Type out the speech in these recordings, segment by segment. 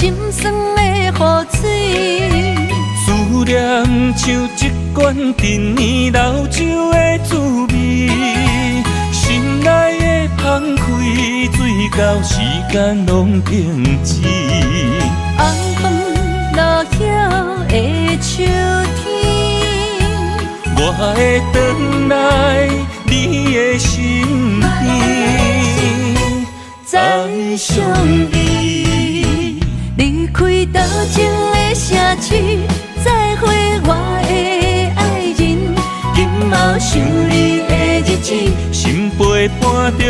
心酸的雨水。思念像一罐陈年老酒的滋味，心内的澎开，水到时间拢停止。红枫落叶的秋天，我会回来你的身边，再相遇。离开多情的城市，再会我的爱人。今后想你的日子，心陪伴着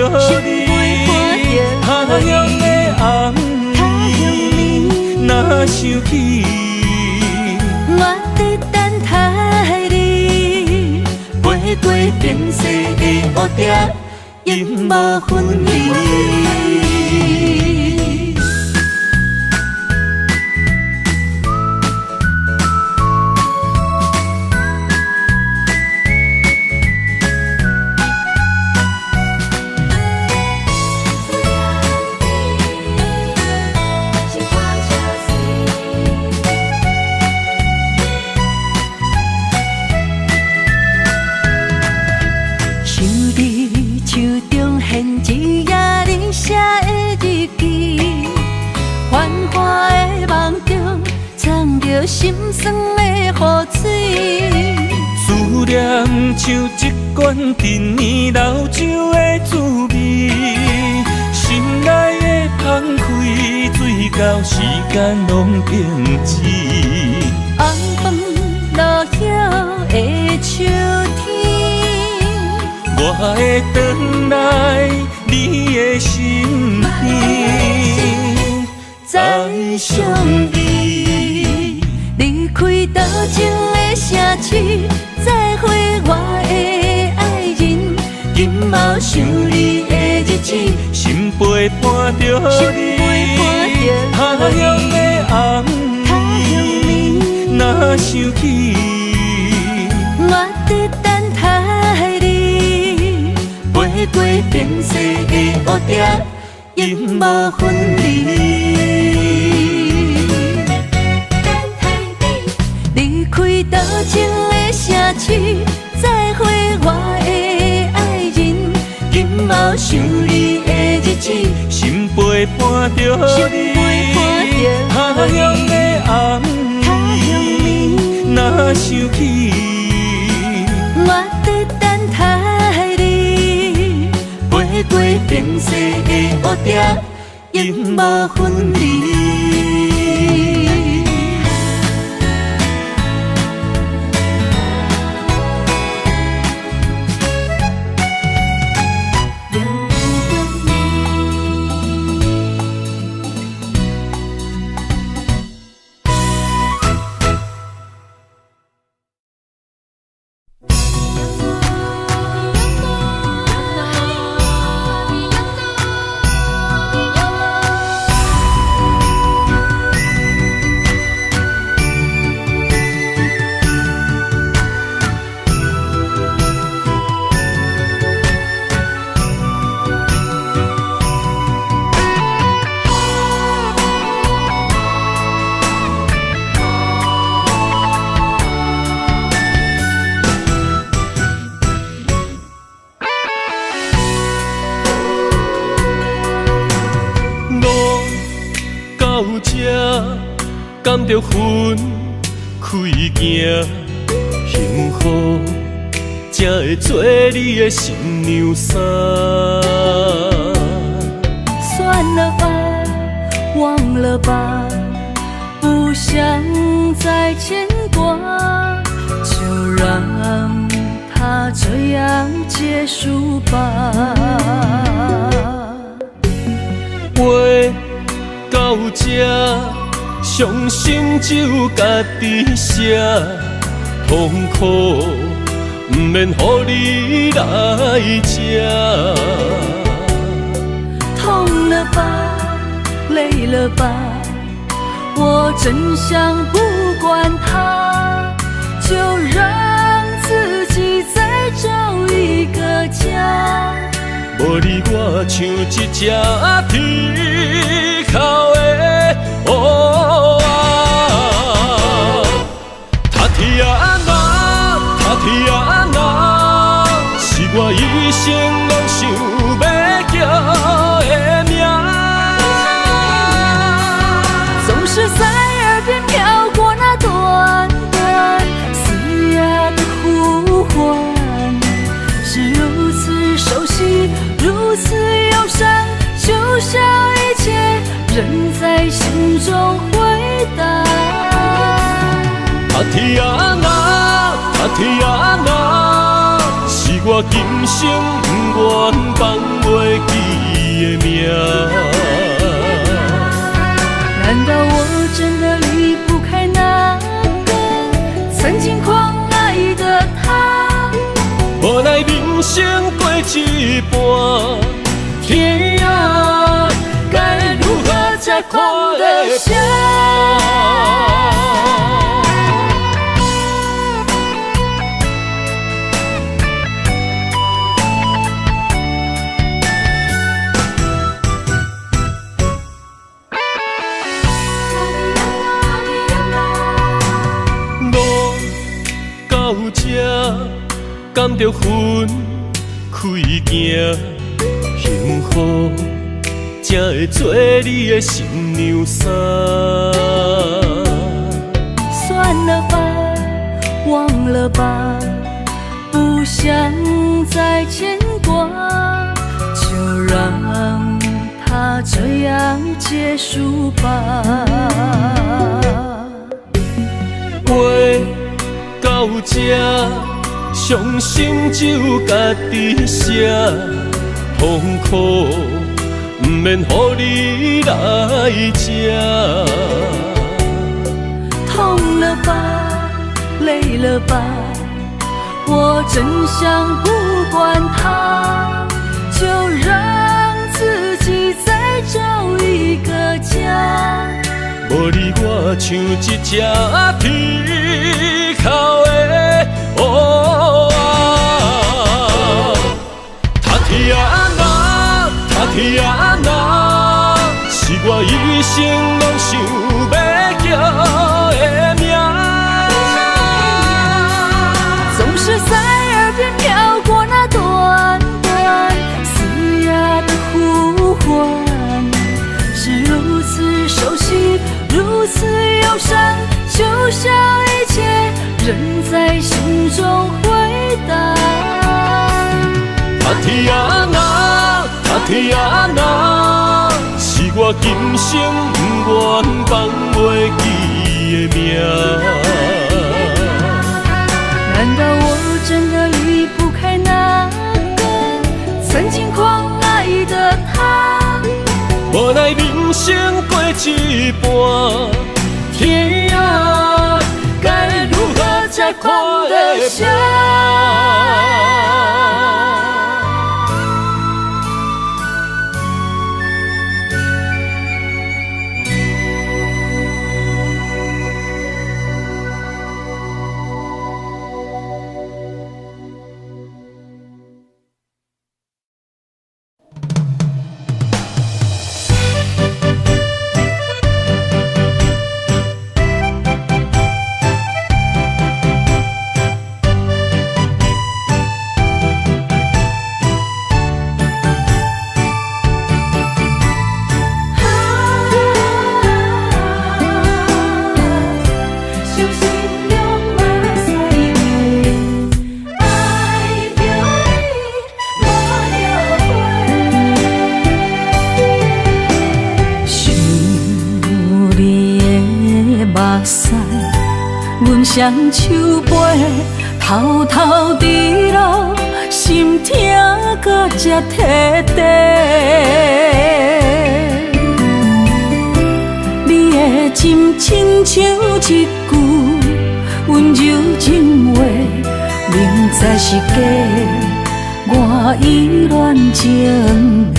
你，他乡的暗暝，若想起，我在等待你。飞过变色的乌蝶，永无分离。心酸的雨水，思念像一罐陈年老酒的滋味，心内的澎开，水到时间拢停止。红枫落叶的秋天，我会回来你的身边，再相遇。离开多情的城市，再会我的爱人。今后想你的日子，心陪伴着你，他乡的暗暝，若想起，我在等待你。飞过变色的乌蝶，永无分离。离开多情的城市，再会我的爱人。今后想你的日子，心陪伴着你，他乡的暗暝，若想起，我在等待你。飞过变色的乌蝶，永无分离。甘着分开行，幸福才会做你的新娘衫。算了吧，忘了吧，不想再牵挂，就让它这样结束吧。话到这，伤心只有家己写，痛苦不免予你来吃。痛了吧，累了吧，我真想不管它，就让自己再找一个家。无你我像一只啼哭的乌我今生不愿放袂记的名。难道我真的离不开那个曾经狂爱的他？无奈人生过一半，天啊，该如何才看得下？到这，甘着分开行，幸福才会做你的新娘衫。算了吧，忘了吧，不想再牵挂，就让它这样结束吧。到这，伤心只有家己写，痛苦不免予你来吃。痛了吧，累了吧，我真想不管它，就让自己再找一个家。无你我像一只皮口的乌鸦，塔提亚那，塔提亚那，是我一生拢想要叫的名。总是在耳边飘过那短短嘶哑的呼唤，是如此熟悉，如此忧伤，就像一切仍在心中回荡。塔提亚那，塔提亚那，是我今生不愿放袂记的名。难道我真的离不开那个曾经狂爱的他？无奈人生过一半，天啊，该如何才看得下？阮双手背，偷偷伫落，心痛搁才摕地。你的真亲像一句温柔情话，明知是假，我依然情迷。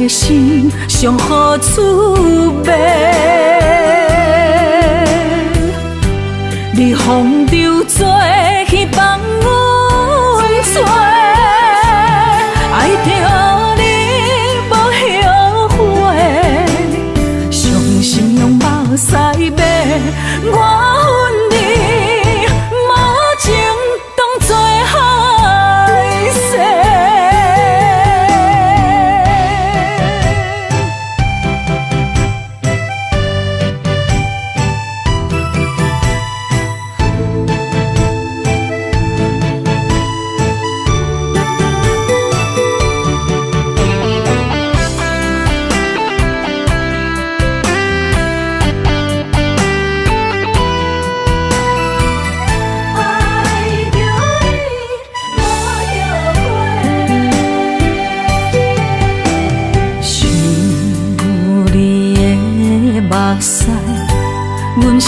心上好滋味，你风流做去放阮做，爱着你无后悔，伤心用目屎买，我恨你无情当作害世。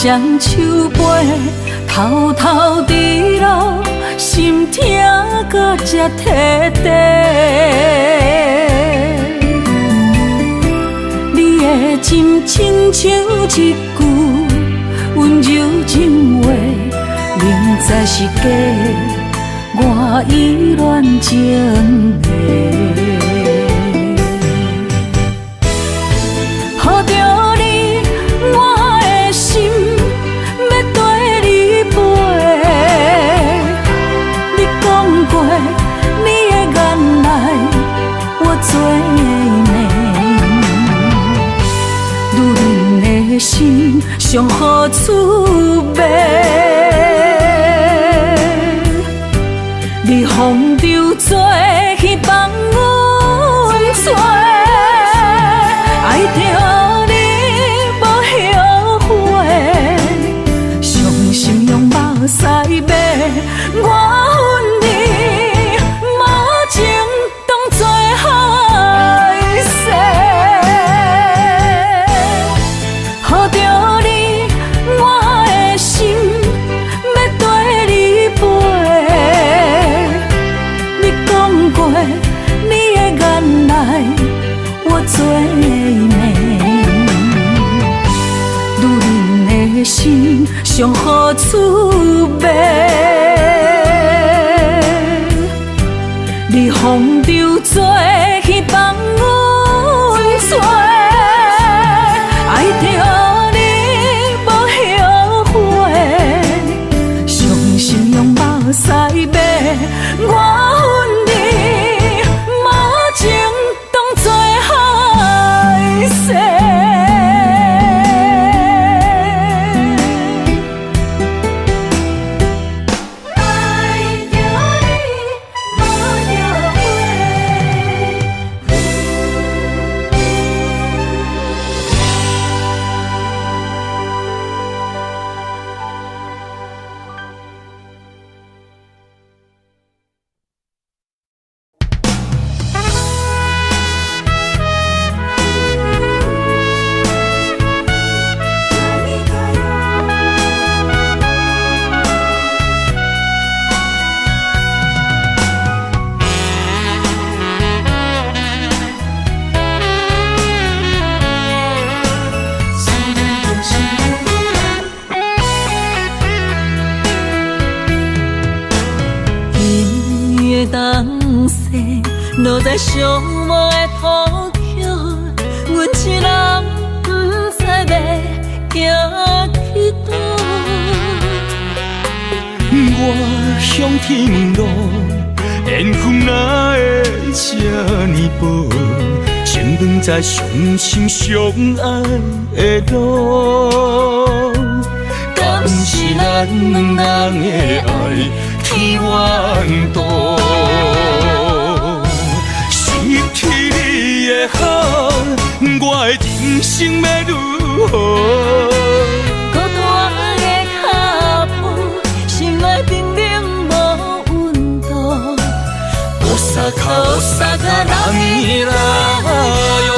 双手背，偷偷伫路，心痛搁才摕地。你的真亲像一句温柔情话，明知是假，我依然情迷。抱着你，我的心要跟你飞。你讲过，你的眼内我做美，女人的心上好滋味。你风流做去放阮做，爱着你无后悔，伤心用目屎骂，我恨你无情当作害世。抱着你，我的心要跟你飞。你讲过，你的眼内我做美，女人的心上好滋味。你风流做去放阮做，爱着你无后悔，伤心用目屎骂，我恨你无情当作害世。落在寂寞的土丘，阮一人不知要行去倒。我向天路，缘分哪会这呢薄？先长在相心相爱的路，敢是咱两人的爱天缘道？失去你的好，我的人生要如何？孤单的脚步，心内冰冷无温度。Osaka让你来哟，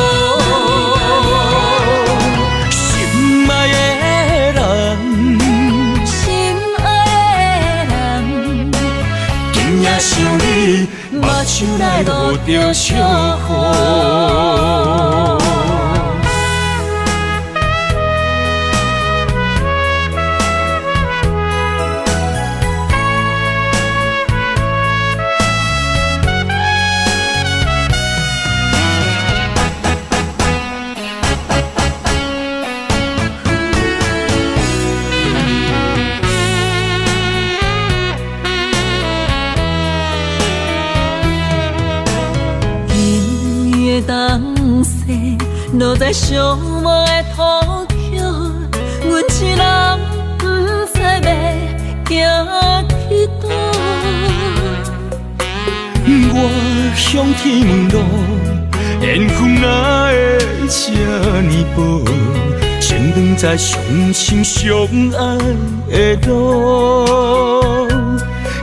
心爱的人，心爱的人，今夜想你，目睭内落着小雨。东西落在寂寞的土丘，阮一人不知要行去倒。我向天路，缘分哪会这呢薄？先长在相心相爱的路，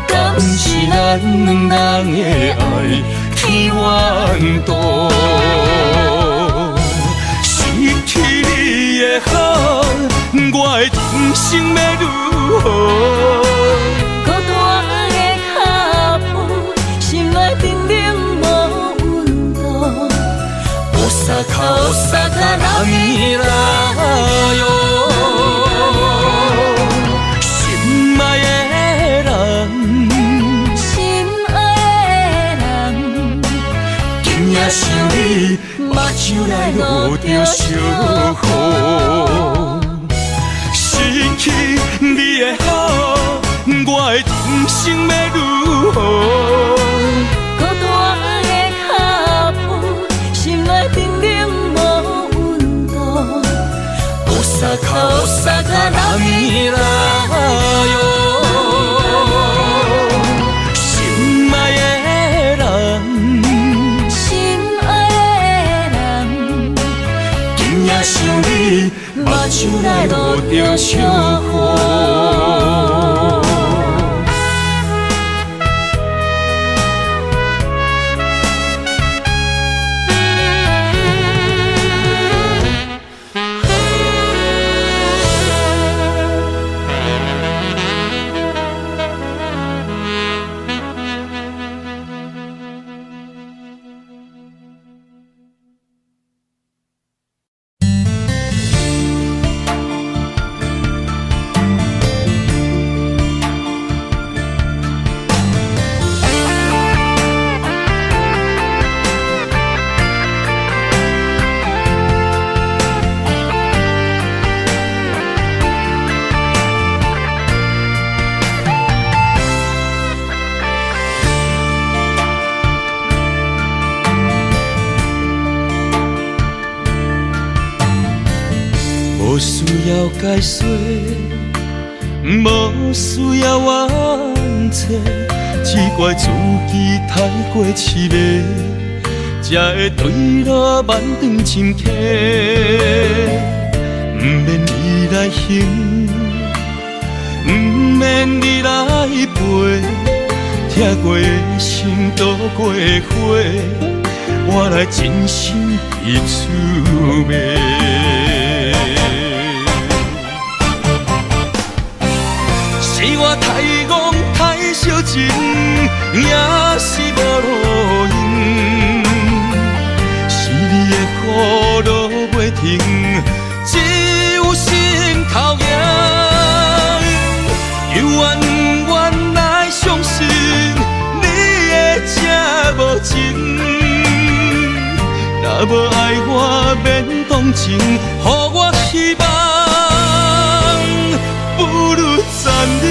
敢是咱两人的爱天缘道？失去你的好，我的人生要如何？孤单的脚步，心内沉冷无温度。Osaka，人伊来哟，心爱的人，心爱的人，今夜想你，目睭内落着烧雨。失去你的好，我的人生要如何？孤单的脚步，心内沉冷无温度。Osaka，人伊来哟，心爱的人，心爱的人，今夜想你，目睭内落着烧雨。无需要解说，无需要冤切，只怪自己太过痴迷，才会对路漫长深刻。不免你来行，不免你来陪，疼过的心度过火，我来真心彼此骂。是我太戆太小情，也是无路用。是你的苦路袂停，只有心头硬。又怨怨来相信你的这无情。若无爱我免动情，予我希望。不如暂停。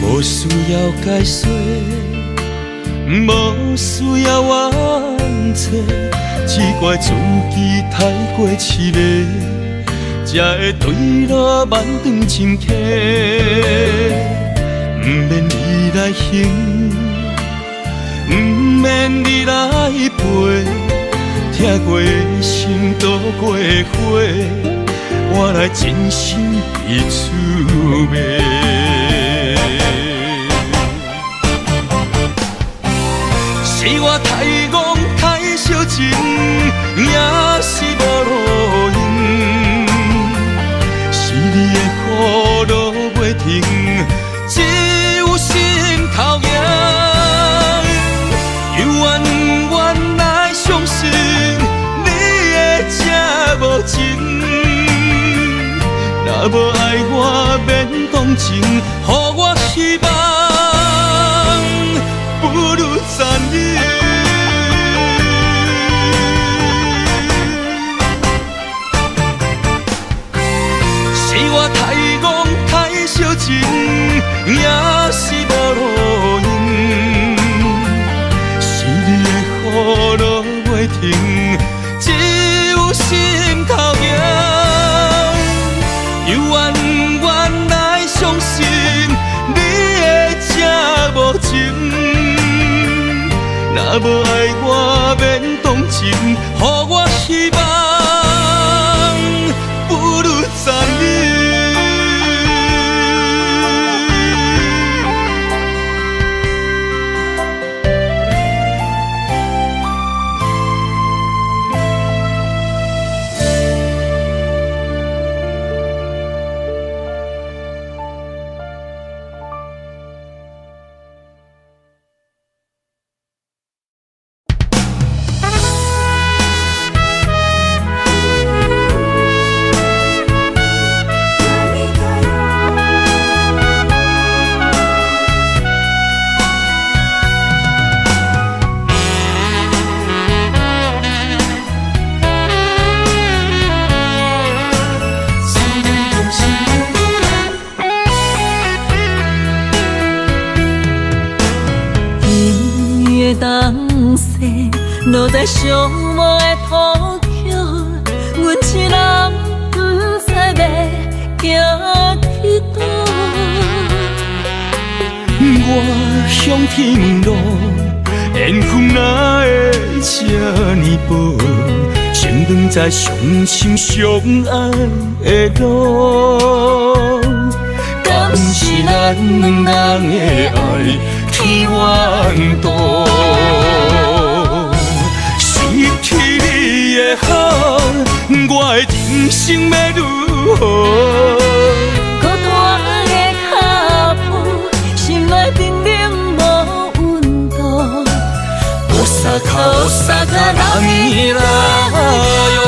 无需要解说。无需要冤切，只怪自己太过痴迷，才会对路漫长深刻。不免你来行，不免你来陪，疼过的心度过火，我来真心彼此骂。是我太戆太小情，也是无路用。是你的苦路袂停，只有心头硬。又怨怨来相信你的这无情。若无爱我免动情，予我希望。不如暂停。是我太戆太小情，也是无路用。是你的苦路袂停，只有心头硬。又怨怨来相信你的这无情。若无爱我免同情，予我希望不如残忍。落在寂寞的土丘，阮一人不知要行去倒。我向天路，缘分哪会这呢薄？前长在相心相爱的路，敢是咱两人的爱天冤道？失去你的好，我的人生要如何？孤单的脚步，心内冰冷无温度。お坂波来哟，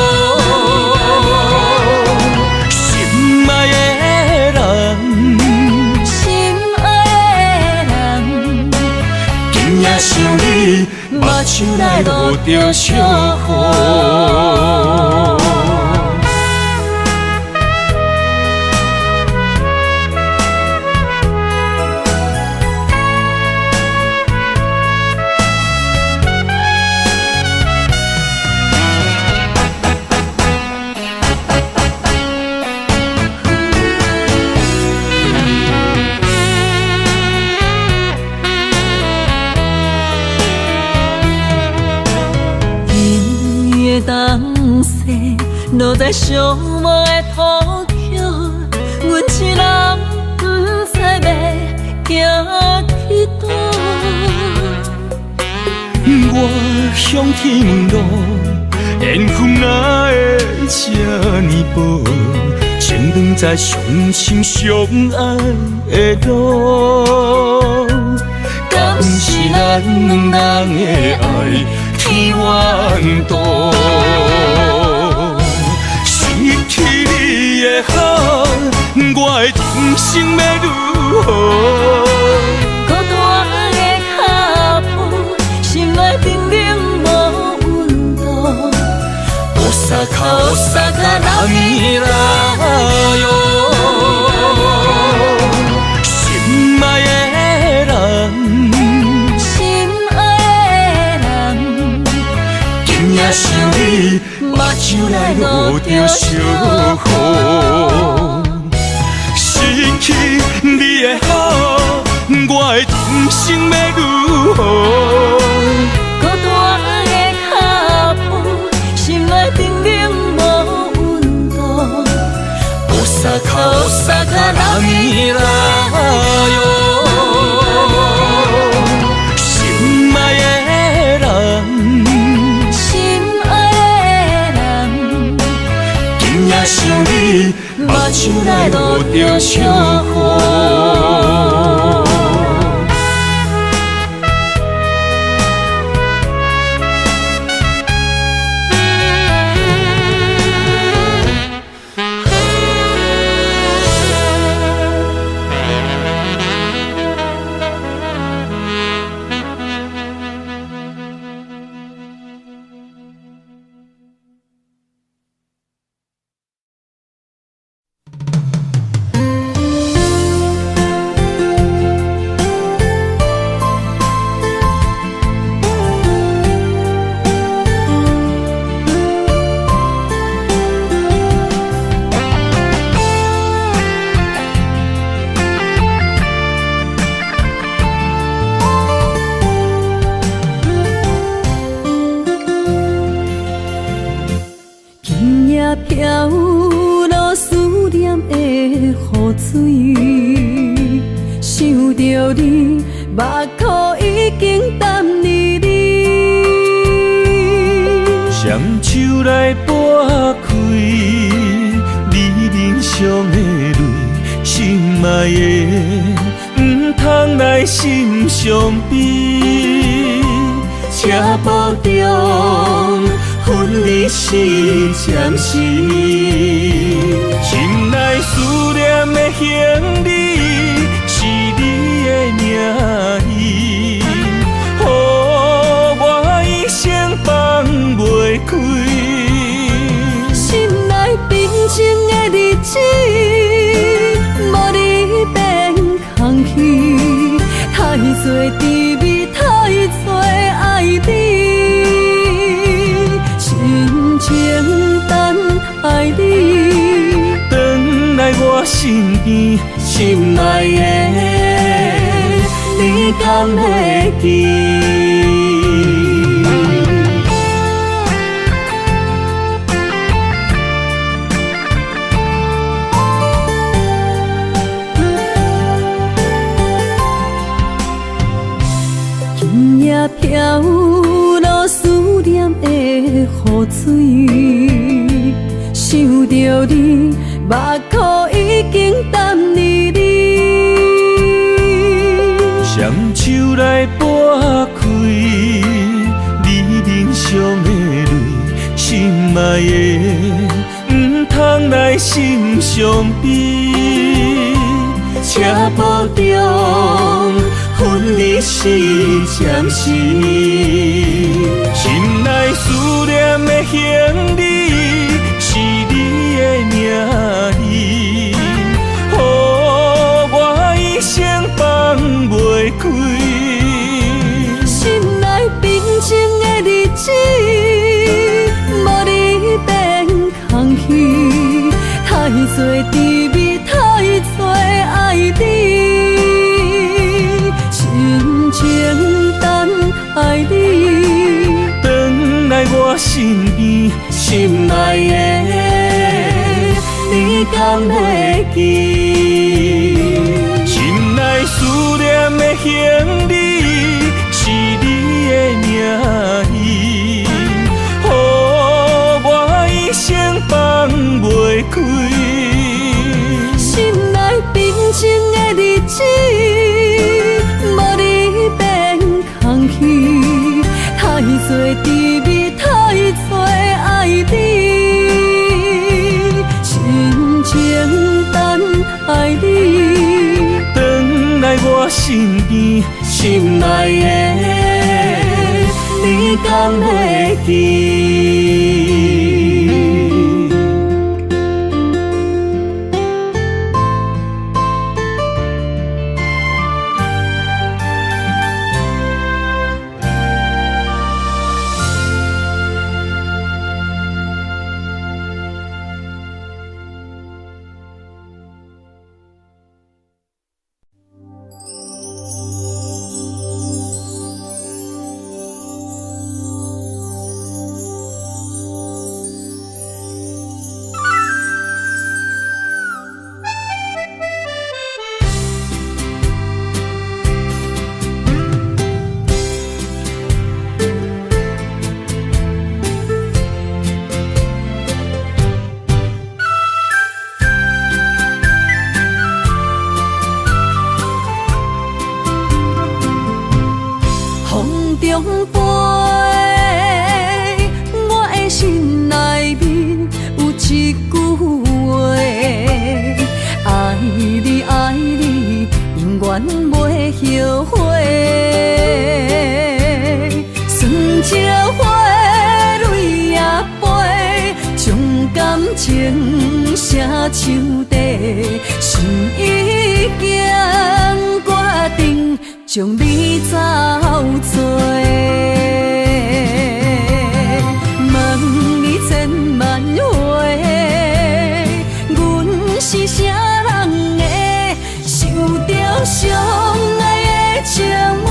心爱的人，心爱的人，今夜想你，目睭内落着笑雨。东西落在寂寞的土丘，阮一人不知要行去倒。我向天路，缘分哪会这呢薄？前长在相心相爱的路，敢是咱两人的爱天冤道？失去你的好，我的人生要如何？孤单的脚步，心内冰冷无温度。お坂波来哟，心爱的人，心爱的人，今夜想你，目睭内落着笑雨。失去你的好，我的人生要如何？孤单的脚步，心内冰冷无温度。お坂波来哟，心爱的人，心爱的人，今夜想你，目睭内落着笑雨。飘落思念的雨水，想着你，目眶已经淡离离。双手来拨开你面上的泪，心爱的，唔通来心伤悲。车步中，分离是暂时，心内思念的行李，是你的名字，予我一生放袂开。心内平静的日子，无你变空虚，太多滋味，太多爱你。深情等爱你，回来我身边，心爱的，你敢会记？今夜飘落思念的雨水，想着你，目眶已经淡离离。双手来拨开你面上的泪，心爱的，唔通来心伤悲。车步中，分离是暂时，心内思念的行李，是你的名字，予我一生放袂开。心内平静的日子，无你变空虚，太多滋味，太多爱你。深情等爱你，回来我身边，心爱的，你敢会记？心内思念的行李，是你的名字，予我一生放袂开。心内平静的日子，无你变空虚，太多滋味，太多爱你。深情等爱你，回来我身边，心爱的，你敢会记？中飞，我的心内面有一句话，爱你爱你，永远袂后悔。酸椒花蕊也飞，将感情写手底，心已经决定。将你走做，问你千万回，阮是啥人的，受着伤爱的情话，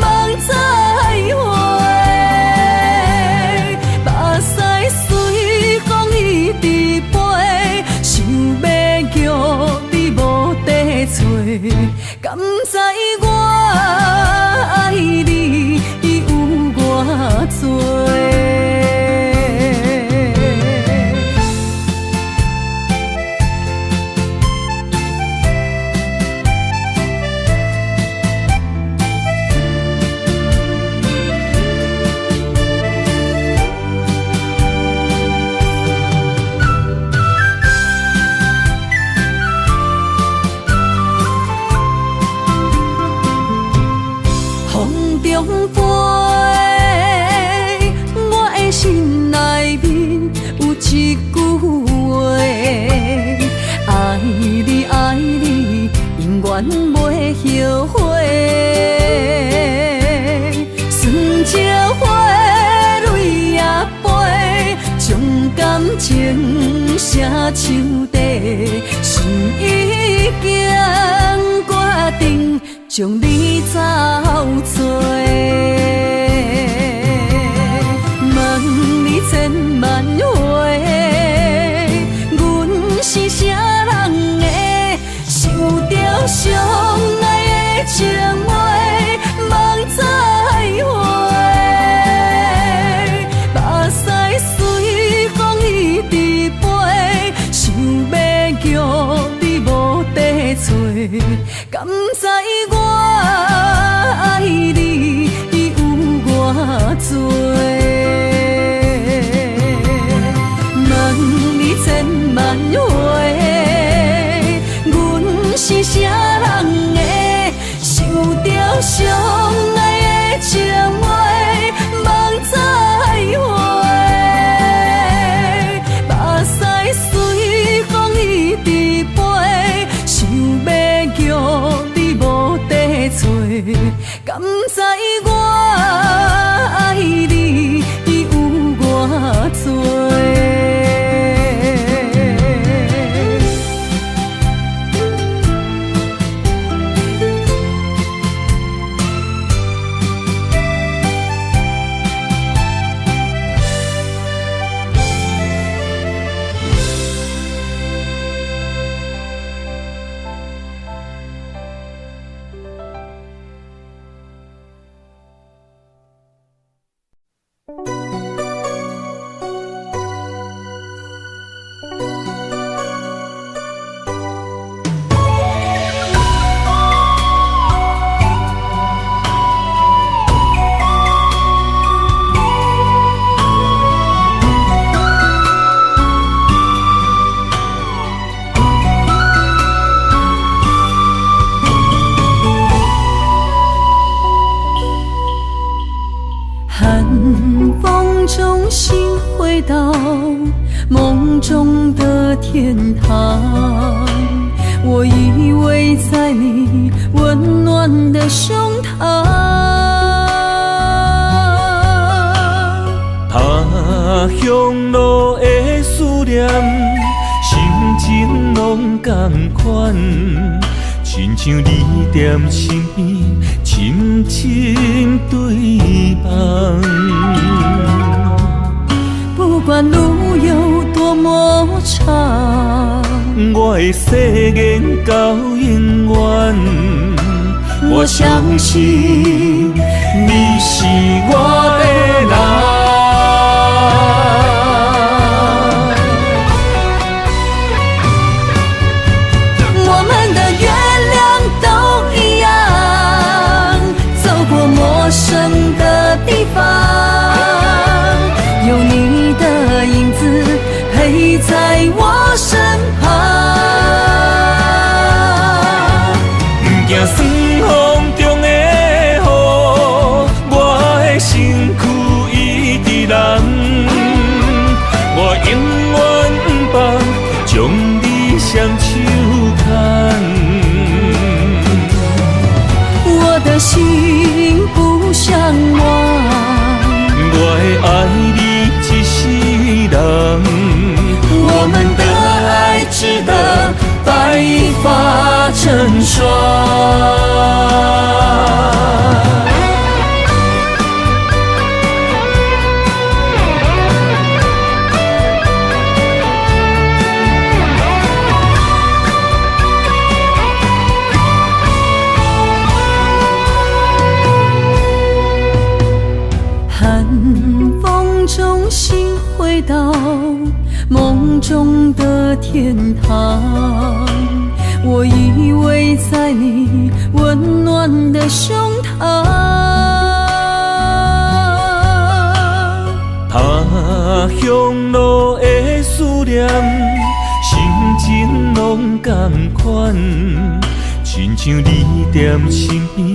望再会。目屎随风像地，心已经决定将你走找。问你千万回，阮是啥人的？想着相爱的情话，梦再会。目屎随风一直飞，想要叫你无地找，敢知我爱你有偌多？问你千万回，阮是啥人的？想着相爱的情话，梦再会。目屎随风一直飞，想要叫你无地找，敢知我爱你有偌多？回到梦中的天堂，我依偎在你温暖的胸膛。他乡路的思念，心情拢同款，亲像你踮身边，深深对望。不管路有多么长，我的誓言到永远。我相信你是我的人。我们的月亮都一样，走过陌生的地方，有你的影子陪在我身旁。不惊酸风中的雨，我的身躯一直人。我永远不放，将你双手牵。我的心不想忘，我会爱你一世人。我们的爱值得白发成双。寒风中心回到梦中的天堂，我依偎在你温暖的胸膛。他乡路的思念，心情拢同款，亲像你踮身边，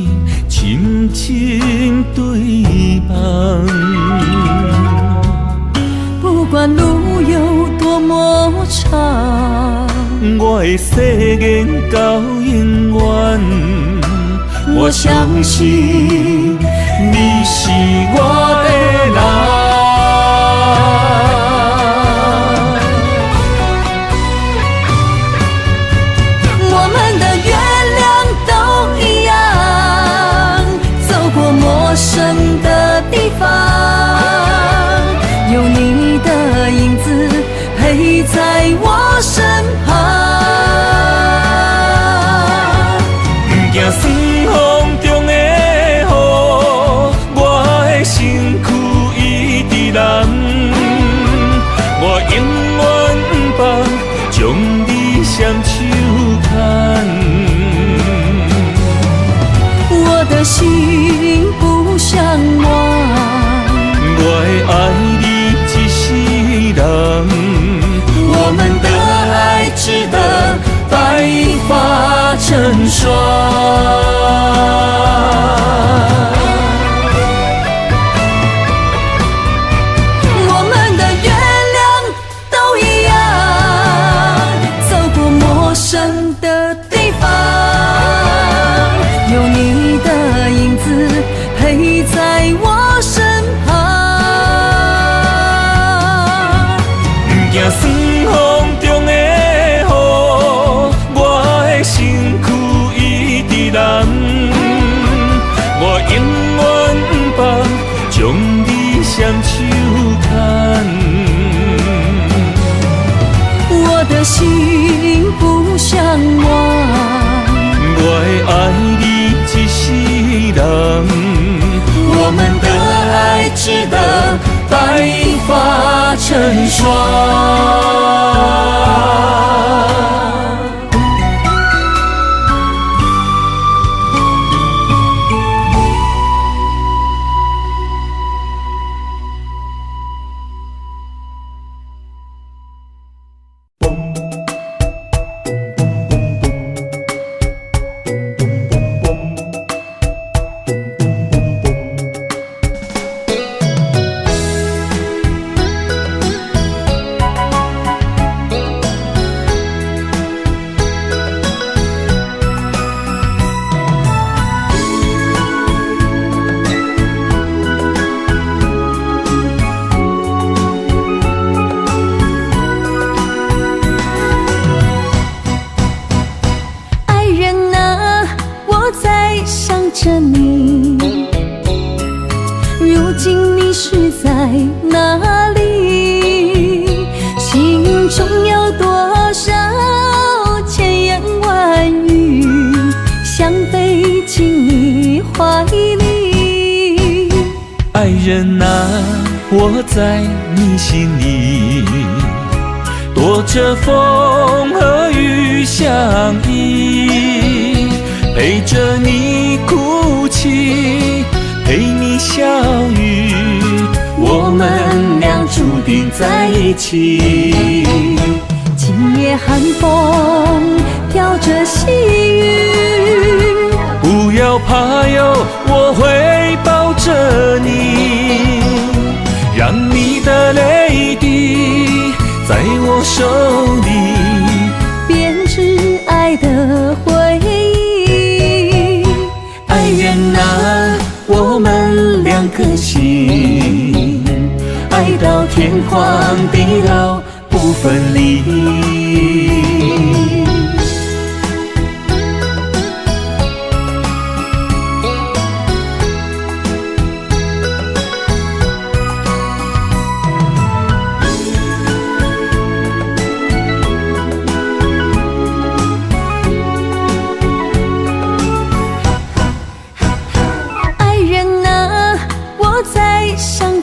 深深对望。不管路有多么长，我的誓言到永远。我相信你是我的人。有你的影子陪在我身旁。不惊酸风中的雨，我的身躯一直淋。我永远不放，将你双手牵。我的心不想忘，我会爱你一世人，我们的爱值得白发成霜。我们的月亮都一样，走过陌生的地方，有你的影子陪在我身旁。不惊酸风中的雨，我的身躯一直淋。我永远不放，将你双手牵。我的心不想忘，我会爱你一世人，我们的爱值得白发成霜。爱人啊，我在你心里，躲着风和雨相依，陪着你哭泣，陪你笑语，我们俩注定在一起。今夜寒风飘着细雨，不要怕哟，我会抱着你，让你的泪滴在我手里编织爱的回忆。爱人啊，我们两颗心，爱到天荒地老不分离。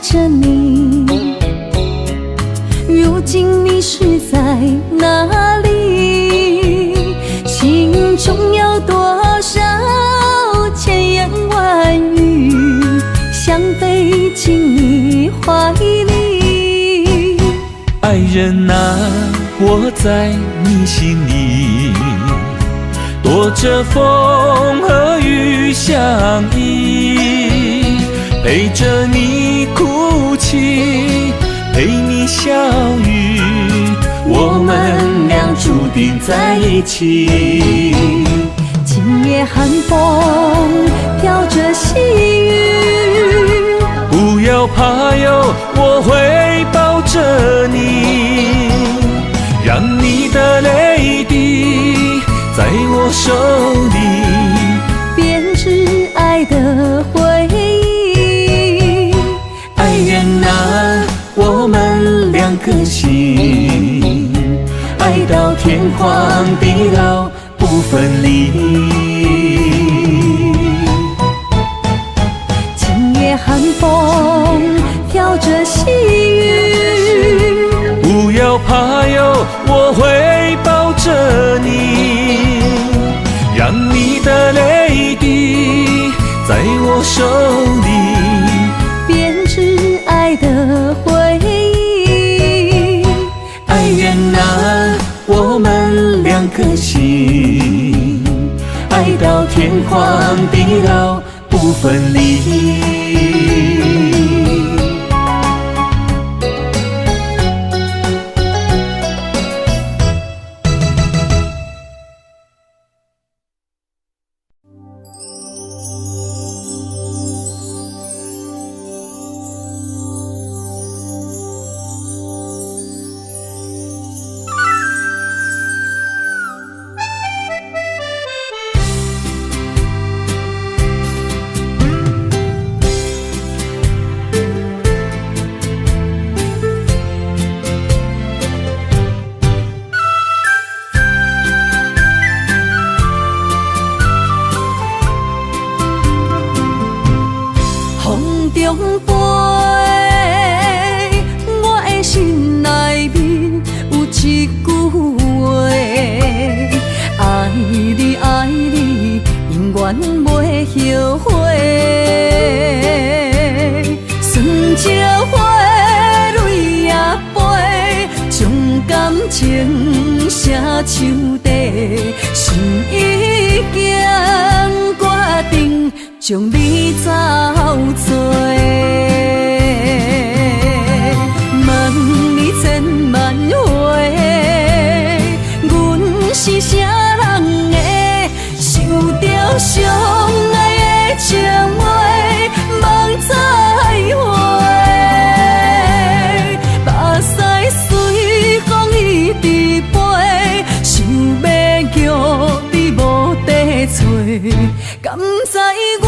着你，如今你是在哪里？心中有多少千言万语，想飞进你怀里。爱人啊，我在你心里，躲着风和雨相依，陪着你哭泣，陪你笑语，我们俩注定在一起。今夜寒风飘着细雨，不要怕哟，我会抱着你，让你的泪滴在我手里编织爱的回忆。爱人啊，我们两颗心，爱到天荒地老不分离。今夜寒风飘着细雨，不要怕哟，我会抱着你，让你的泪滴在我手里编织爱的回忆。爱人啊，我们两颗心，爱到天荒地老不分离。将你走做，万里千万回，阮是啥人的，想着相爱的情话，梦再会，目屎随风一直飞，想要叫你无地找，敢知我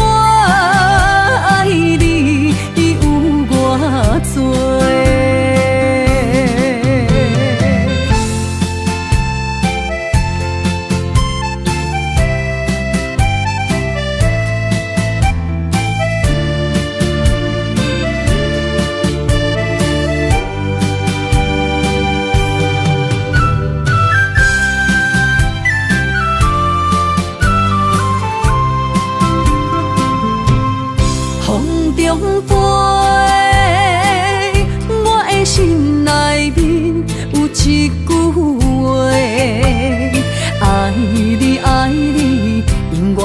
爱你有偌多？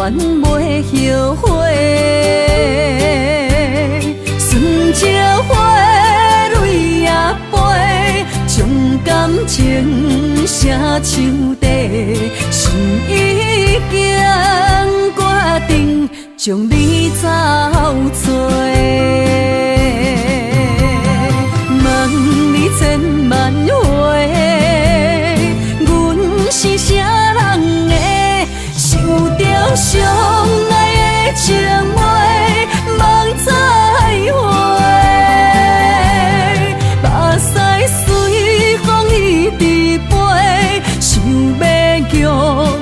袂后悔，酸椒花泪也飞，将感情写唱地，心已经决定将你走做。万里千万回，阮是啥人的，想着相爱的情话，梦再会，目屎随风一直飞，想要叫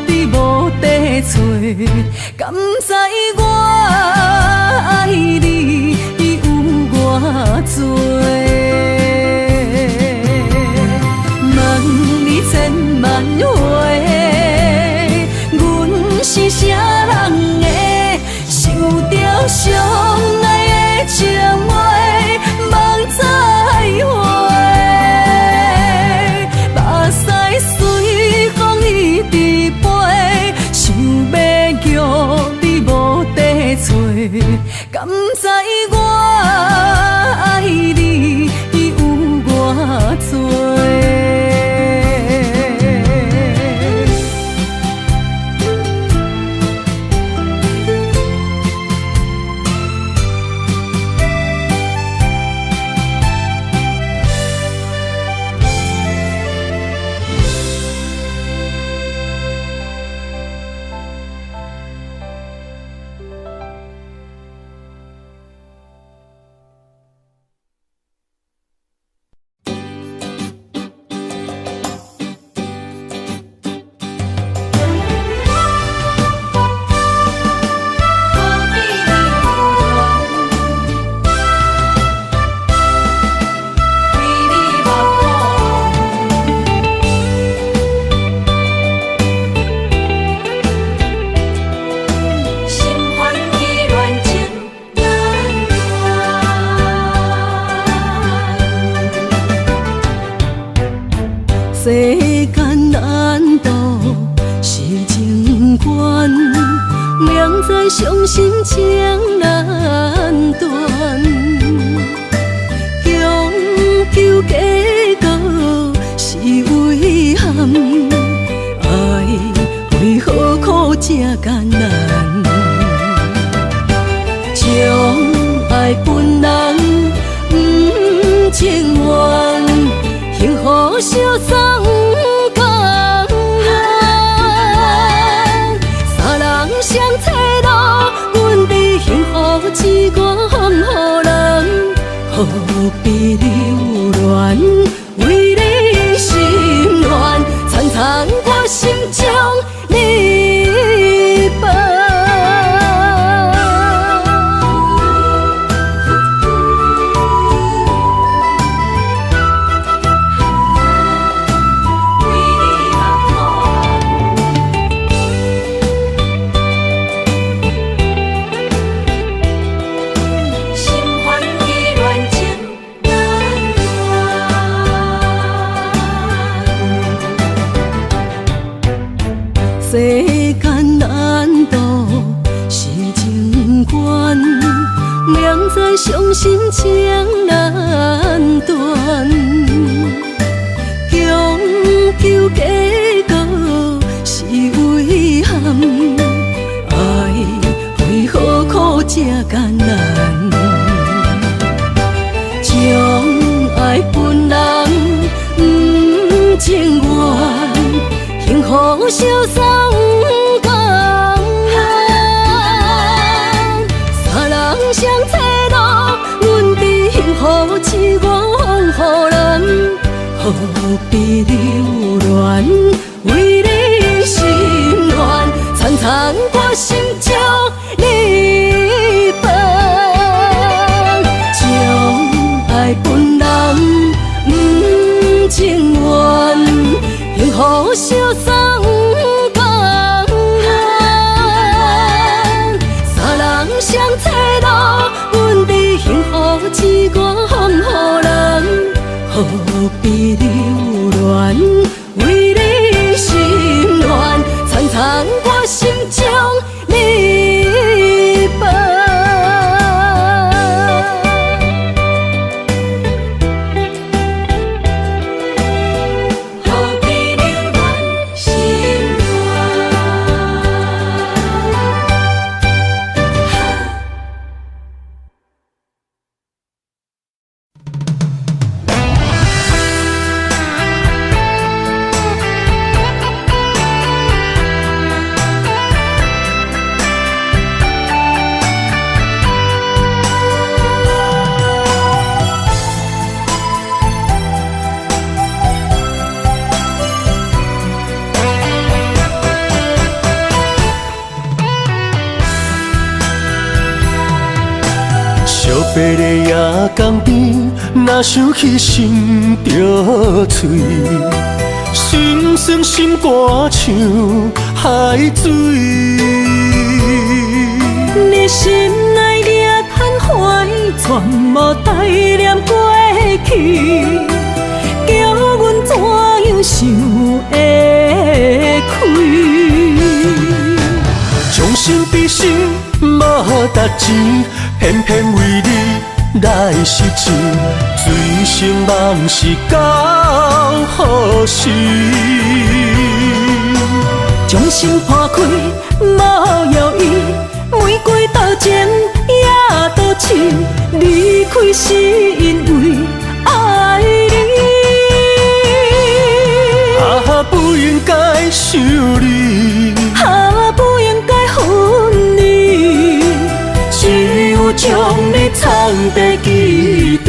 你无地找，敢知我爱你有偌多？万里千万回，阮是啥人的，想着相爱的情话，梦再会，目屎随风一直飞，想要叫你无世间难渡是情缘，两在相心情难断。强求结果是遗憾，爱为何苦这艰难？将爱分人不情愿，幸福相送共寒。三人相找路，阮伫幸福之光予人，何必留恋？为你心愿，残残我心中你伴。世间难渡是情缘，两在相心情难断。强求结果是遗憾，爱为何苦这艰难？将爱分人不情愿，幸福相送共寒。三人相找路，阮伫幸福之光予人，何必留恋？为你心愿，残残我心中你伴。将爱分人不情愿，幸福相送共寒。三人相找路，阮伫幸福之光予人，何必留恋？为你心愿，残残我心中你伴。白个夜江边，若想起心着碎，心酸心肝像海水。你心内掠贪欢，全无带念过去，叫阮怎样想会开？将心比心，无值钱，偏偏为你来失志，醉生梦死到何时？将心破开，无药医，玫瑰刀尖也刀刺，离开是因为爱你。不应该想你，不应该分离，只有将你藏在记忆。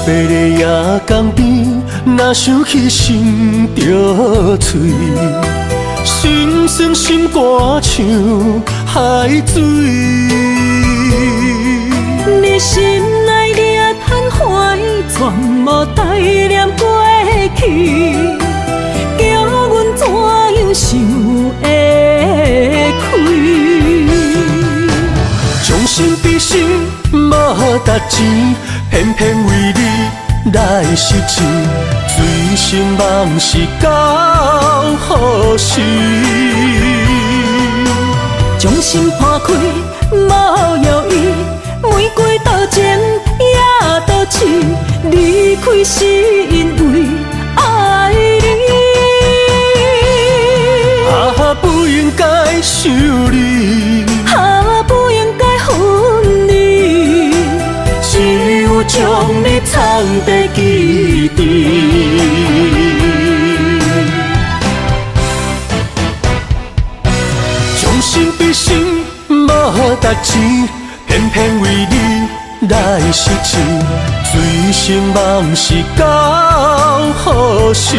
白个夜江边，若想起心着碎，心酸心肝像海水。你心内掠贪欢，全无带念过去，叫阮怎样想会开？将心比心，无值钱，偏偏为你来失志，醉生梦死到何时？将心破开，无药医，玫瑰倒前也倒刺，离开是因为爱你。不应该想你，不应该分离，只有将你藏在记忆。将心比心，无值钱，偏偏为你来失志，醉生梦死到何时？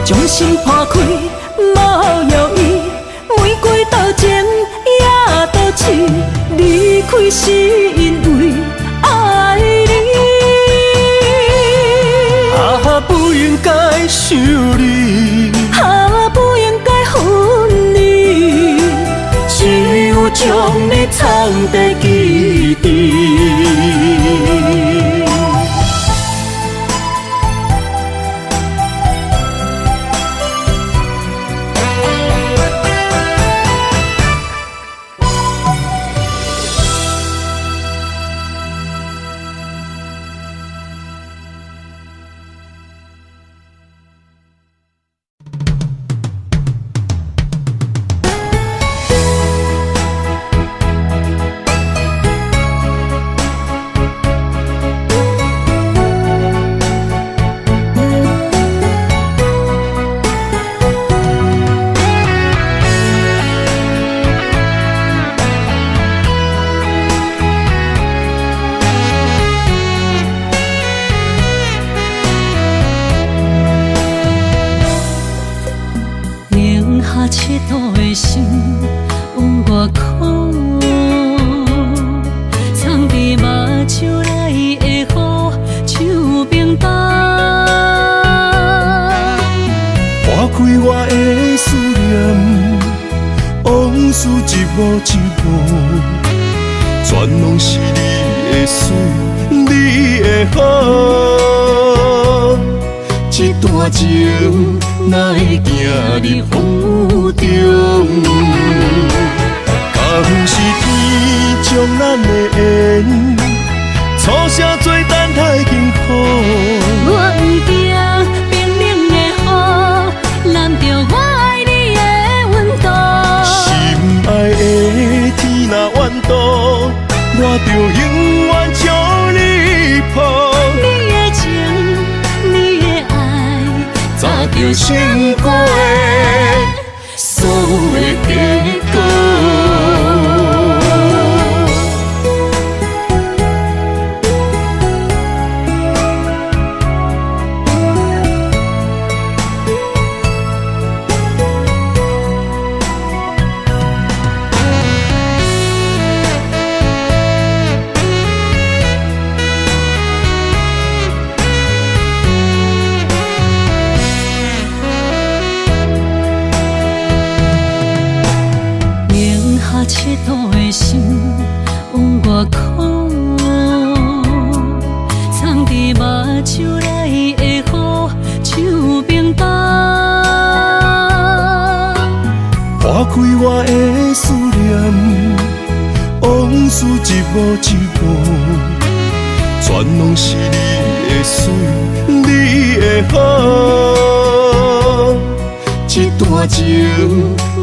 将心破开，无药医，玫瑰倒前也倒刺，离开是因为爱你。不应该想你，不应该分离，只有将你藏在记忆。赤道的心往外哭，藏伫目睭内的雨，像冰冻。划开我的思念，往事一幕一幕，全拢是你的水，你的好。这段情哪会行入风中？敢不是天将咱的缘，初声做等待幸福。我不惊冰冷的雨，淋着我爱你的温度。心爱的天若怨妒，我就永远将你抱。你的情，你的爱，早就想过的所有的结果。赤道的心往外哭，藏伫目睭内的雨，像冰冻。划开我的思念，往事一幕一幕，全拢是你的水，你的好。这段情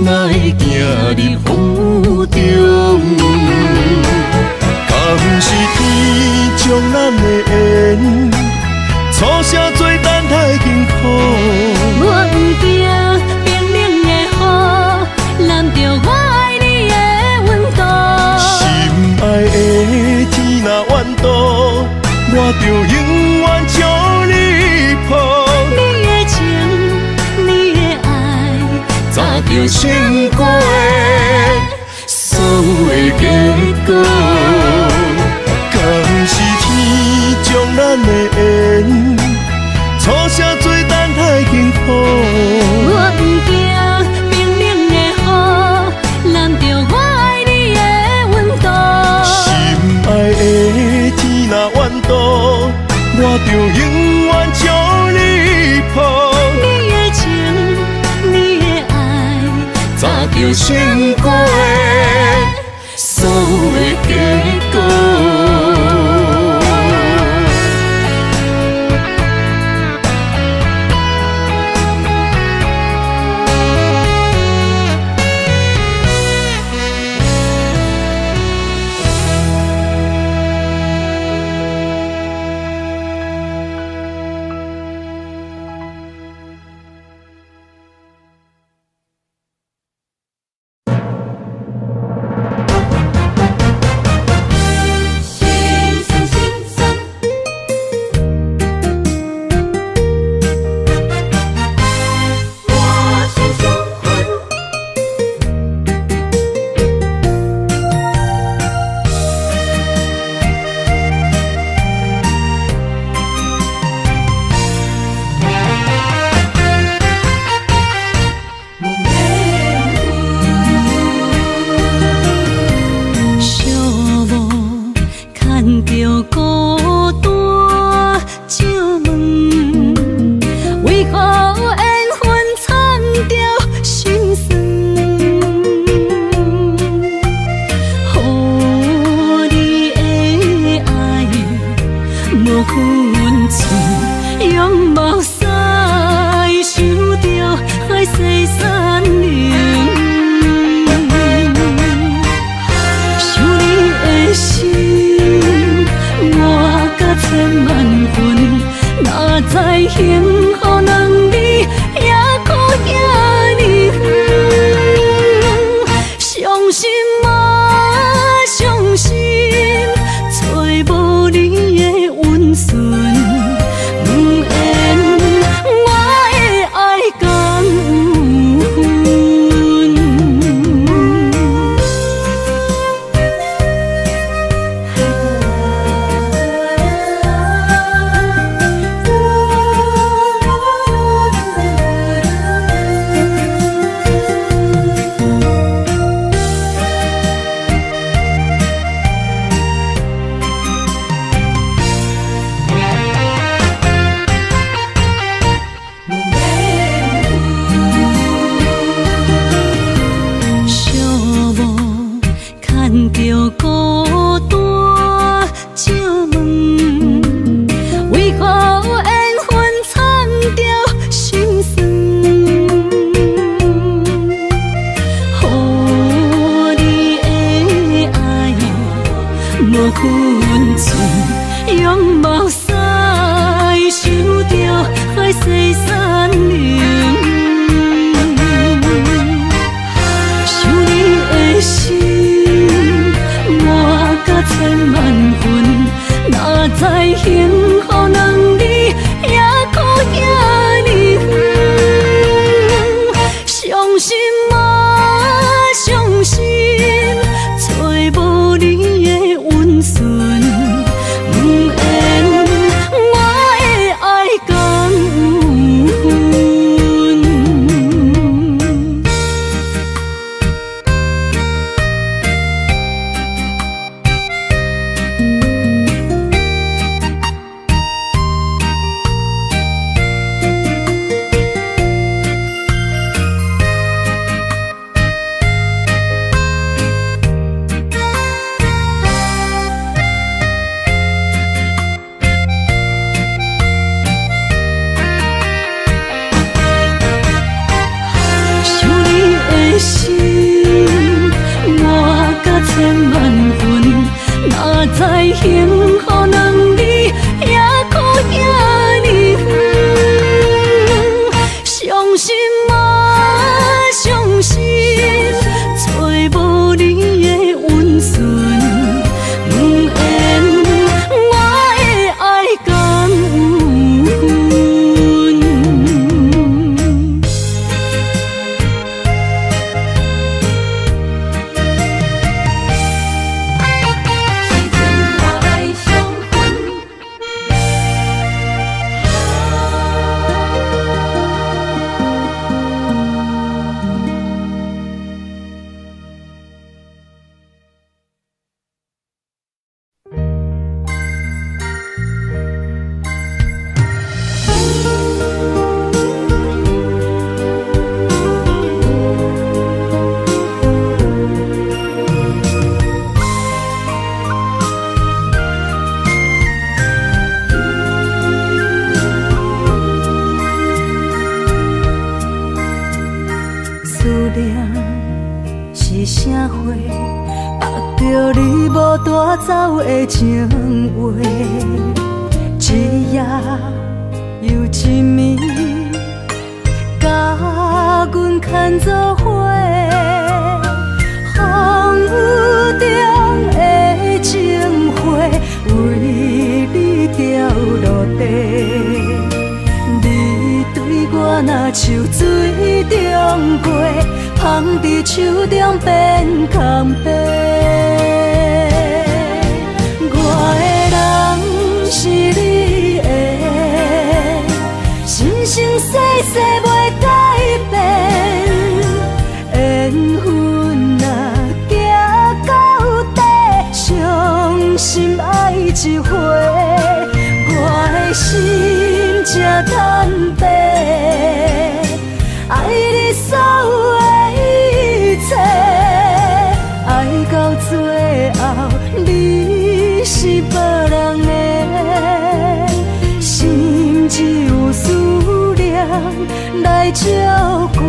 哪会行入风中？敢不是天将咱的缘，初声做等待幸福。我不惊冰冷的雨，淋着我爱你的温度。心爱的天若怨妒，我就永远。着成果的所有的结果。敢是天将咱的缘，错写做等待幸福。我不惊冰冷的雨，淋着我爱你的温度。心爱的天若怨妒，我就永远将你抱。你的情，你的爱，找着成果的所有的结果。带走的情话，一夜又一暝，甲阮牵做伙。风雨中的情花，为你掉落地。你对我若像水中月，芳伫手中变空白。我的人是你的，生生世世袂改变。缘分若行到底，伤心爱一回，我的心才坦白。爱你所有的一切，爱到最后你是别人的，心只有思念来照过。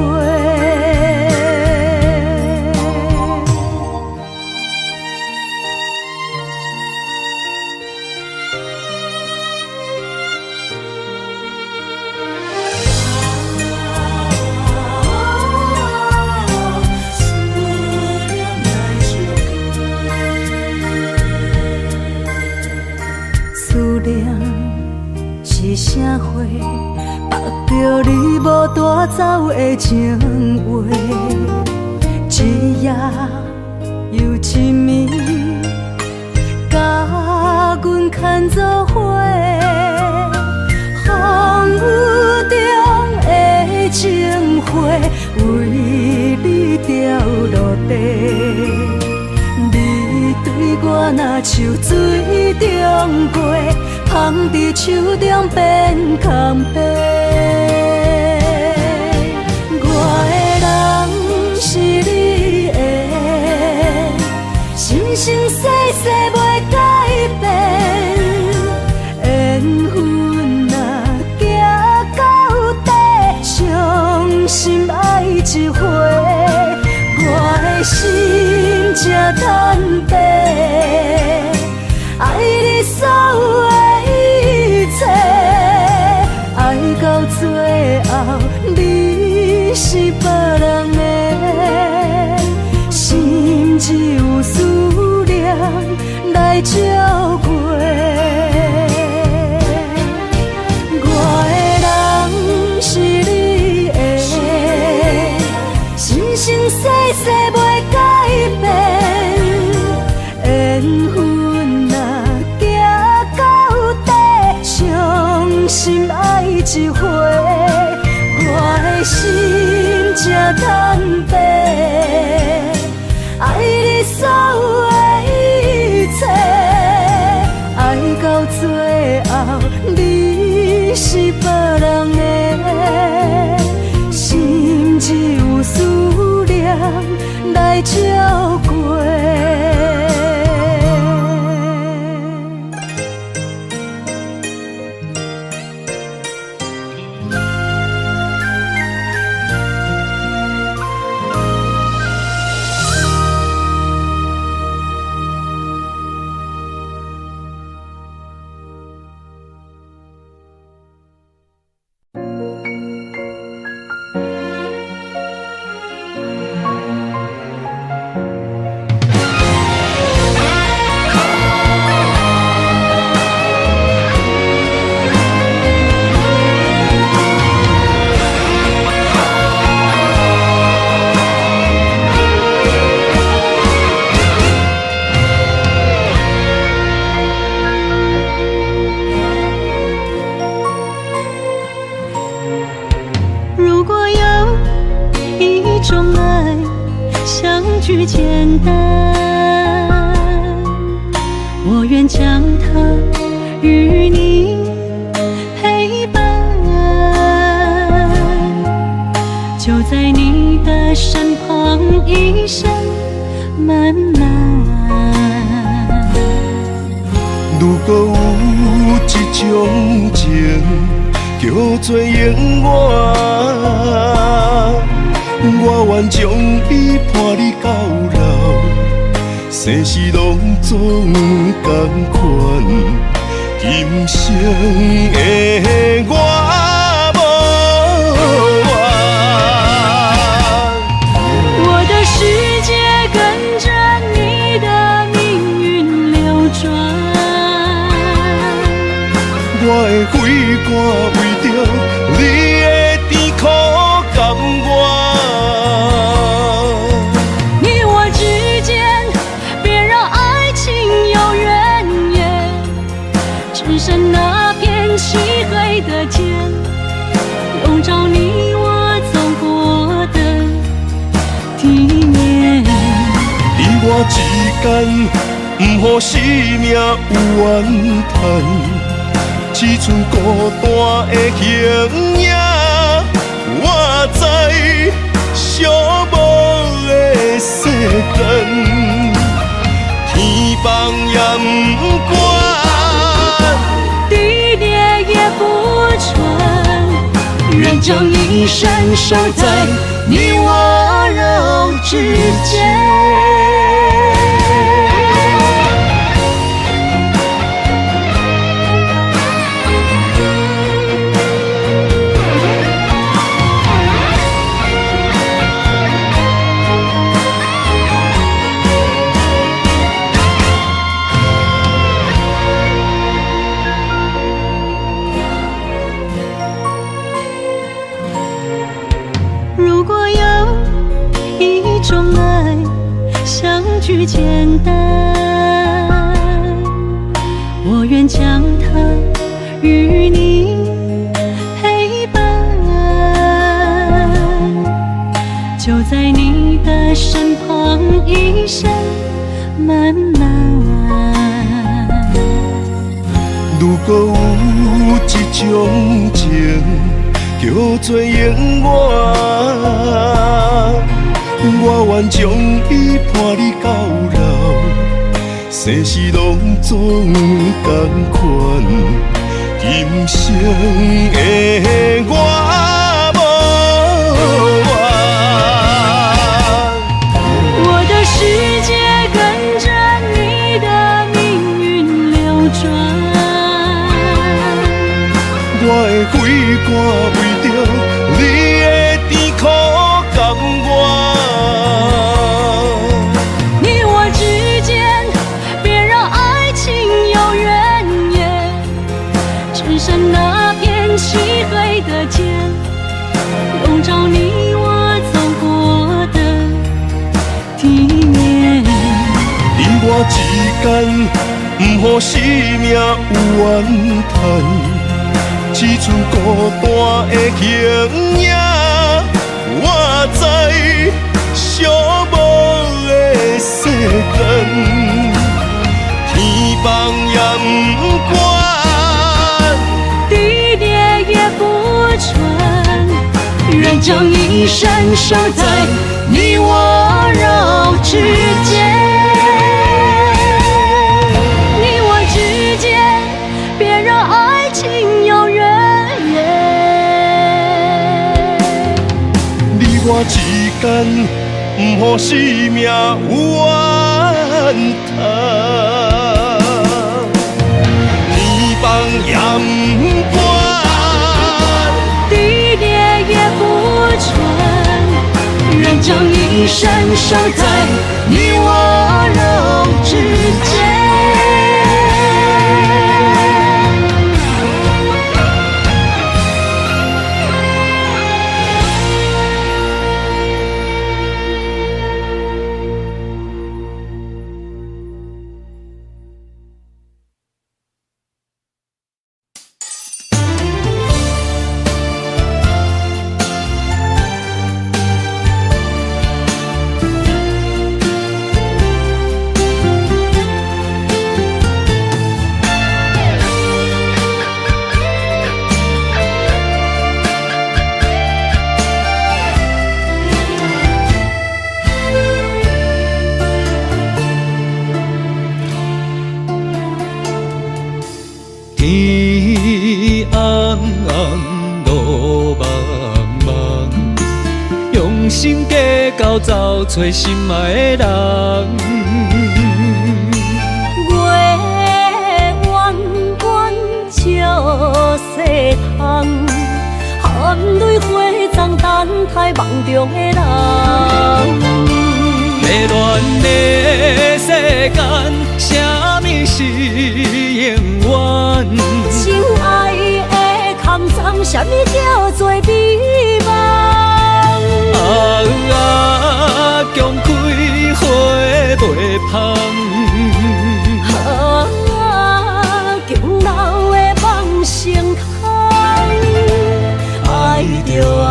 是啥花，绑着你无带走的情话，一夜又一暝，甲阮牵做伙。风雨中的情花，为你掉落地。你对我若像水中月，芳伫手中变空白。我的人是你的，生生世世袂改变。缘分若行到底，伤心爱一回，我的心才坦白。爱你所有的一切，爱到最后你是别人的，心只有思念来照过。我的人是你的，生生世世袂改变。缘分若行到底，伤心爱一回，我的心才坦白。爱你所有的一切，爱到最后你是别人的，心只有思念来照过。句简单，我愿将它与你陪伴，就在你的身旁一生慢慢。如果有一种情叫做永远，我愿将伊伴你到老，世事拢总同款，今生的我无怨。我的世界跟着你的命运流转，我的血汗为着你的甜苦甘愿。你我之间别让爱情有怨言，只剩那片漆黑的天，笼罩你我走过的体面。你我之间，不予生命有怨叹。只剩孤单的形影，我知寂寞的世间，天放也不管，地裂也不穿，愿将一生守在你我肉之间。如果有一种爱，相聚简单，我愿将它与你陪伴，就在你的身旁，一生漫漫。如果有一种情，叫做永远，我愿将伊伴你到老，世事拢总同款，今生的我无怨。我的世界跟着你的命运流转，我的血汗为着你的甜苦甘愿。你我之间别让爱情有怨言，只剩那片漆黑的天，笼罩你我走过的体面。你我之间，不予生命有怨叹。只剩孤单的形影，我知寂寞的世间，天放也不管，地裂也不穿，愿将一生守在你我肉之间。你我之间，别让爱情有怨言。你我之间，不予生命有怨叹。天放也不管，地裂也不穿，愿将一生守在你我肉之间。天暗暗，路茫茫，用心计较找找心爱的人。等待梦中的人。迷恋的世间，什么是永远？情爱的空藏，什么叫做美梦？强开花袂芳。强留的梦成空。爱着啊，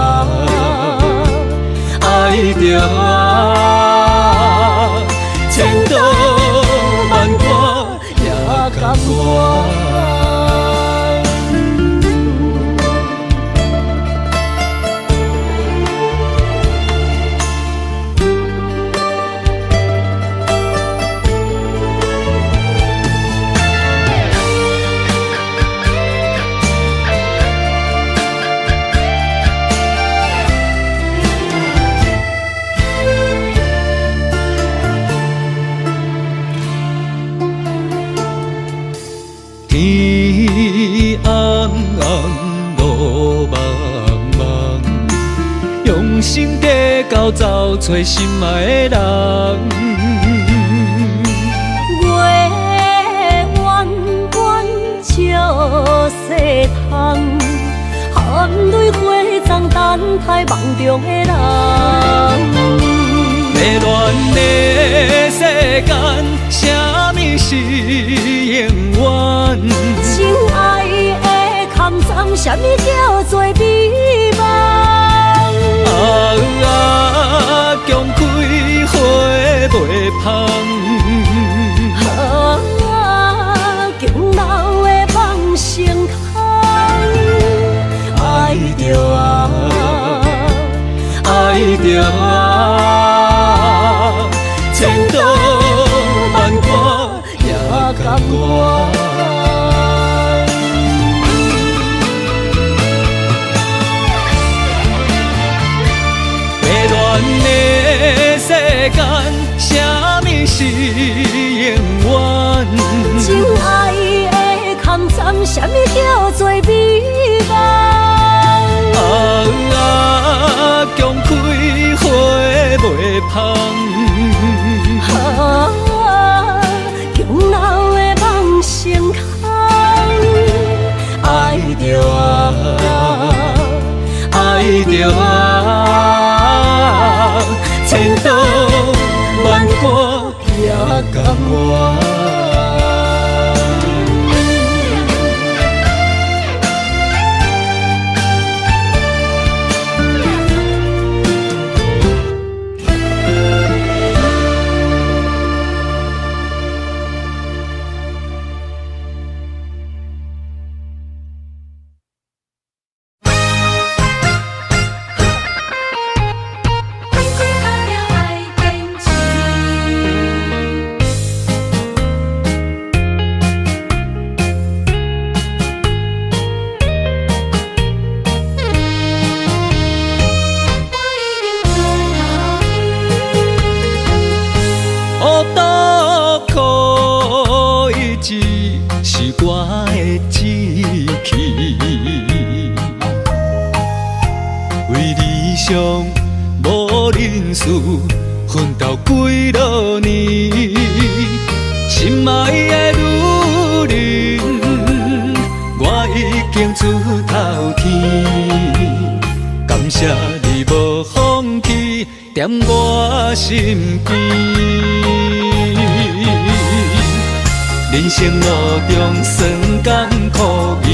爱着啊，千刀万剐也甘愿。天红红，路茫茫，用心地交找找心爱的人。月圆圆照西窗，含泪花丛等待梦中的人。迷恋的世间，什么是永远？情爱的空藏，什么叫做美梦？强开花袂芳。强留的梦成空。爱着啊，爱着啊，千刀万剐也甘愿。的世间，什么是永远？情爱的空藏，什么叫做美梦？强开花袂芳。强留的梦成空。爱着啊，爱着啊，千刀万剐也甘愿。是我的志气，为理想无认输，奋斗几落年，心爱的女人，我已经出头天。感谢你无放弃，踮我身边。人生路中酸甘苦味，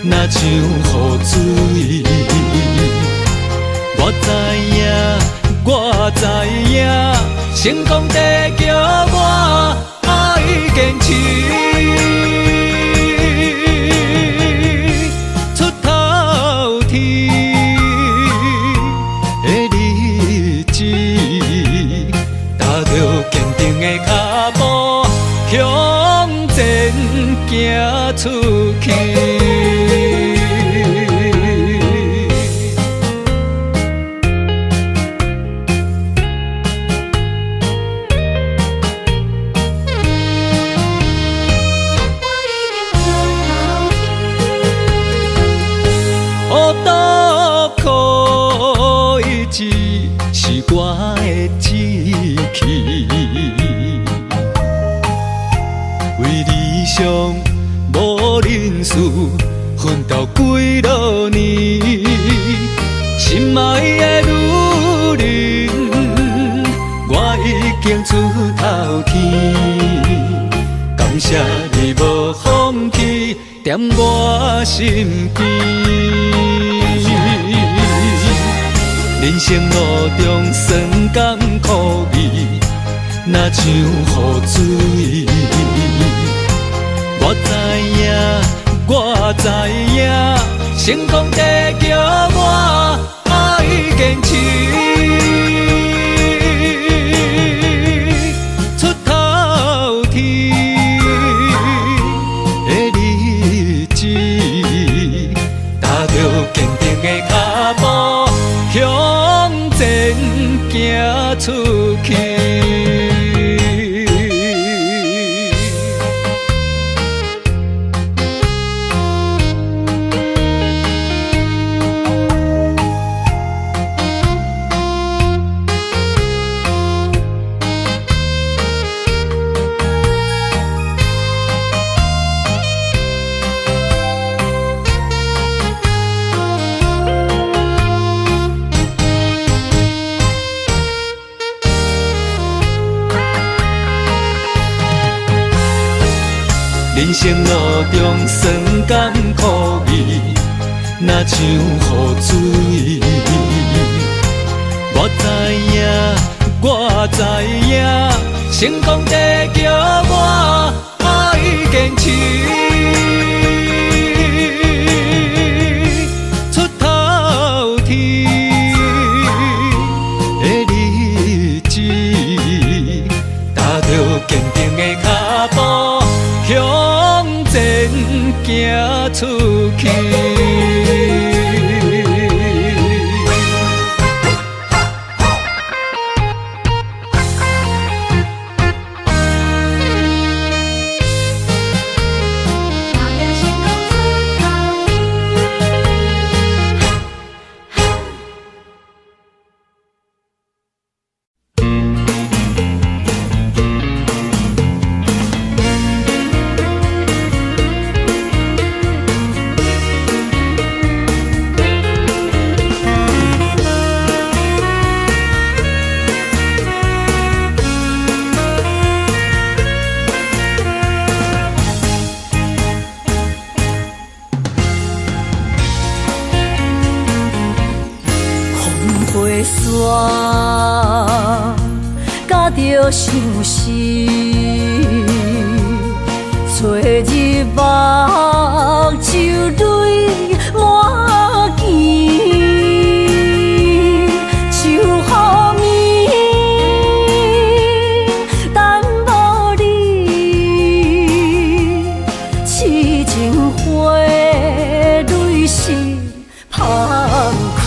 若像雨水。我知影，成功地叫我爱坚持。出头天的日子，踏着坚定的脚步。向前行出去。踮我身边。人生路中酸甘苦味，若像雨水。我知影，我知影，成功在叫我爱坚持。出头天的日子，踏着坚定的脚步，向前行出去。人生路中酸甘苦味，若像雨水。我知影，我知影，成功在叫我爱坚持。出头天的日子，踏着坚定的脚步，向前行出去。飞沙，甲着相思，找日目就泪满肩，秋雨暝，等无你，痴情花蕊是芳开。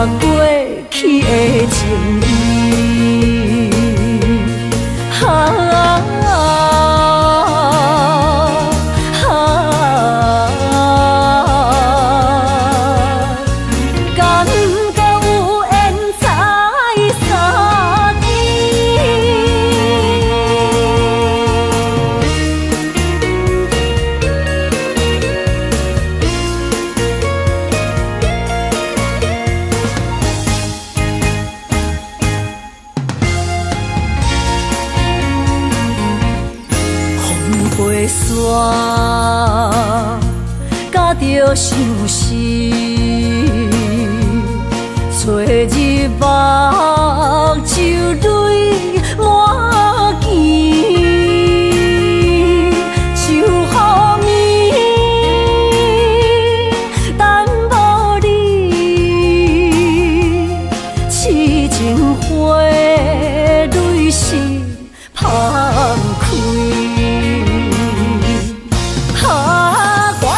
过去的情意，敢够有缘再相飞沙，甲着相思，找日目就泪满肩，秋雨暝，等无你，痴情花蕊是芳开。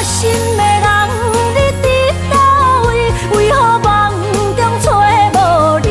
心的人，你伫倒位？为何梦中找无你？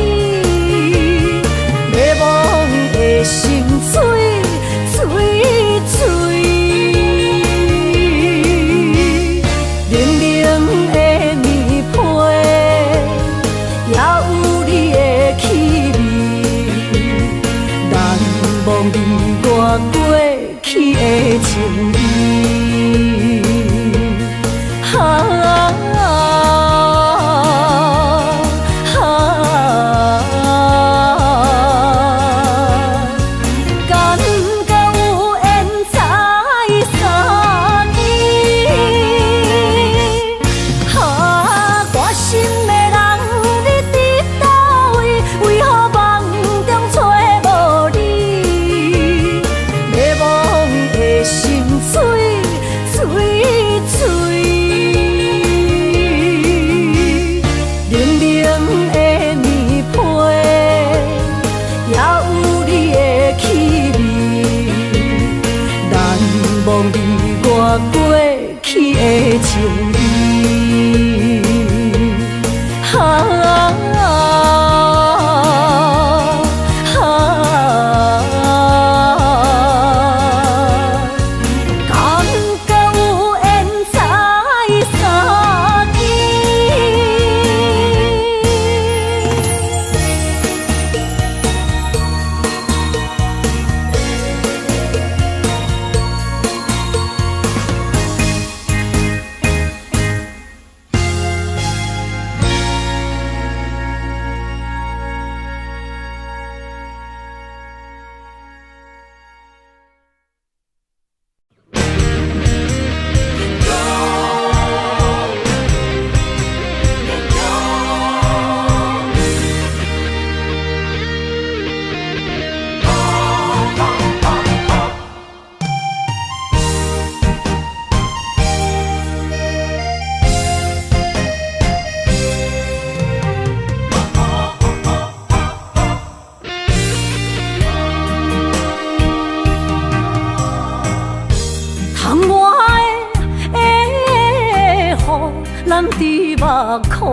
苦，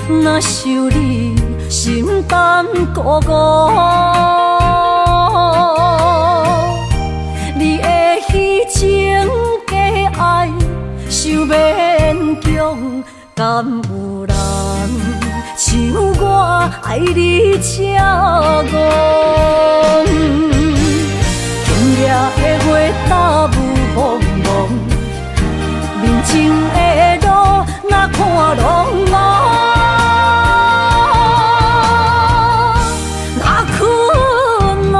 若想你心甘孤孤。你的虚情假爱，想勉强，敢有人像我爱你这戆？今夜的月打雾蒙蒙，面前的路哪看拢无，哪困哦，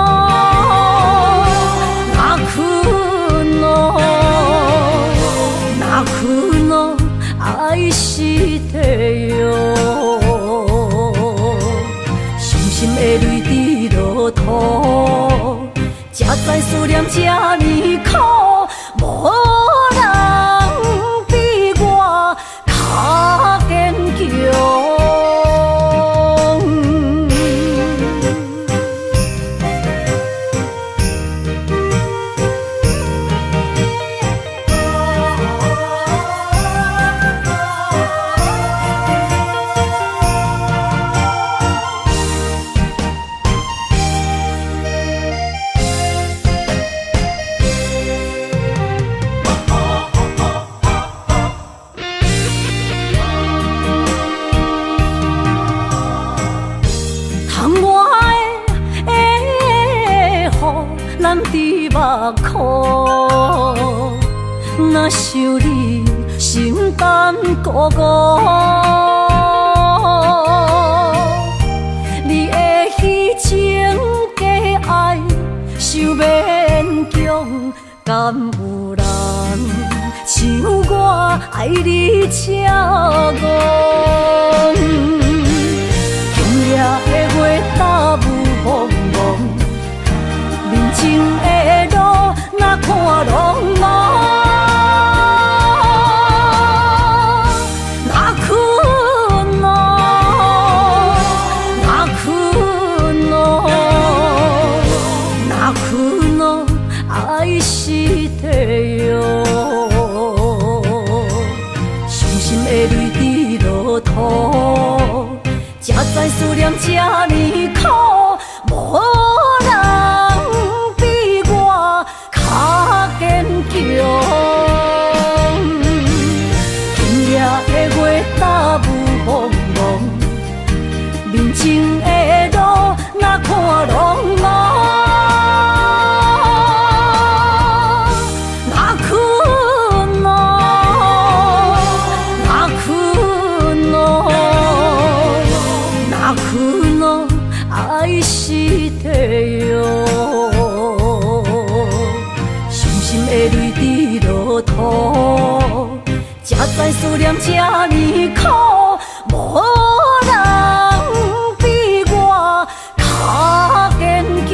哪困哦，哪困哦，爱是地哟，伤心的泪滴落土。才知思念这呢苦，无人比我较坚强。目苦，若想你心甘孤孤。你的虚情假爱，想勉强，敢有人像我爱你这戆？今夜的月打雾蒙蒙，面前的路哪看拢无，哪困哦，哪困哦，哪困哦，爱是地哟，伤心的泪滴落土，才知思念这呢苦，无今夜的月打雾蒙蒙，面前的路哪看拢无，哪困哦，哪困哦，哪困哦，爱是地哟。的泪滴落土，才知思念这呢苦，无人比我较坚强。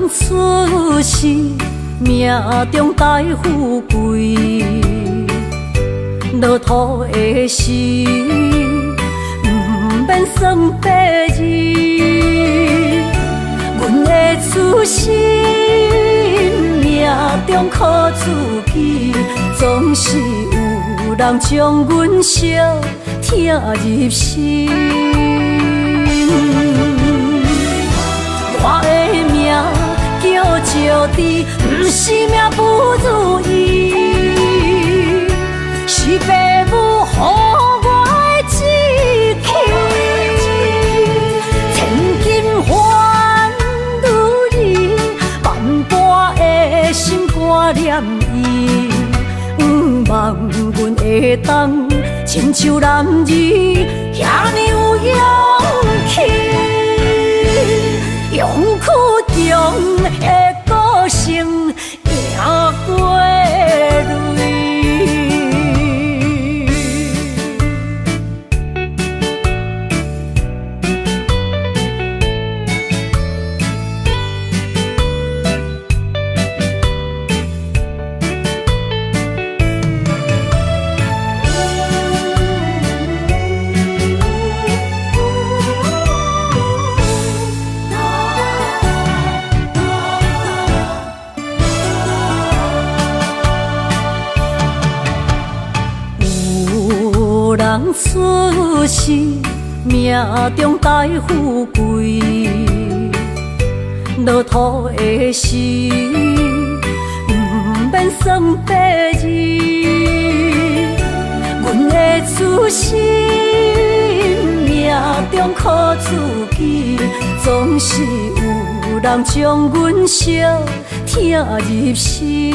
出世命中带富贵，落土的时，不免算白字。阮的出身命中靠自己，总是有人将阮惜听入心。我的命叫石滴，不是命不如意，是爸母予我的志气。会当亲像男儿遐尼有勇气，勇气中的个性赢过泪。人出世，命中带富贵，落土的时，不免算白字。阮的出身，命中靠自己，总是有人将阮惜疼入心。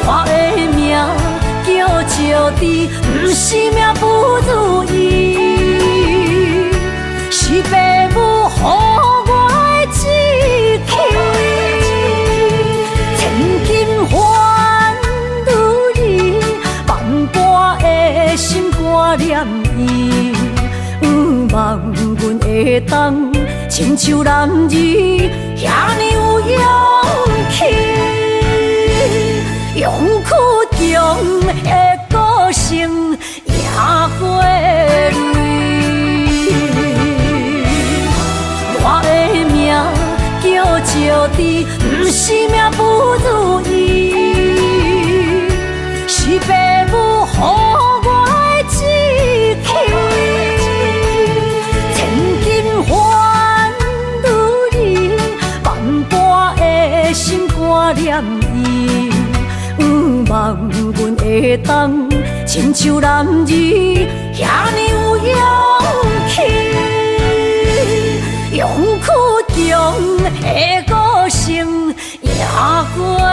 我的命叫石地，不是命不如意，是父母予我的志气。千金换如意，万般的心肝念伊，望阮会当亲像男儿遐尼有勇气。勇气中的个性赢过泪，我的命叫石地，不是命不如意，是父母予我的志气。千金换如意，万般的心肝念伊。望阮会当亲像男儿遐尼有勇气，勇气中的个性赢过泪。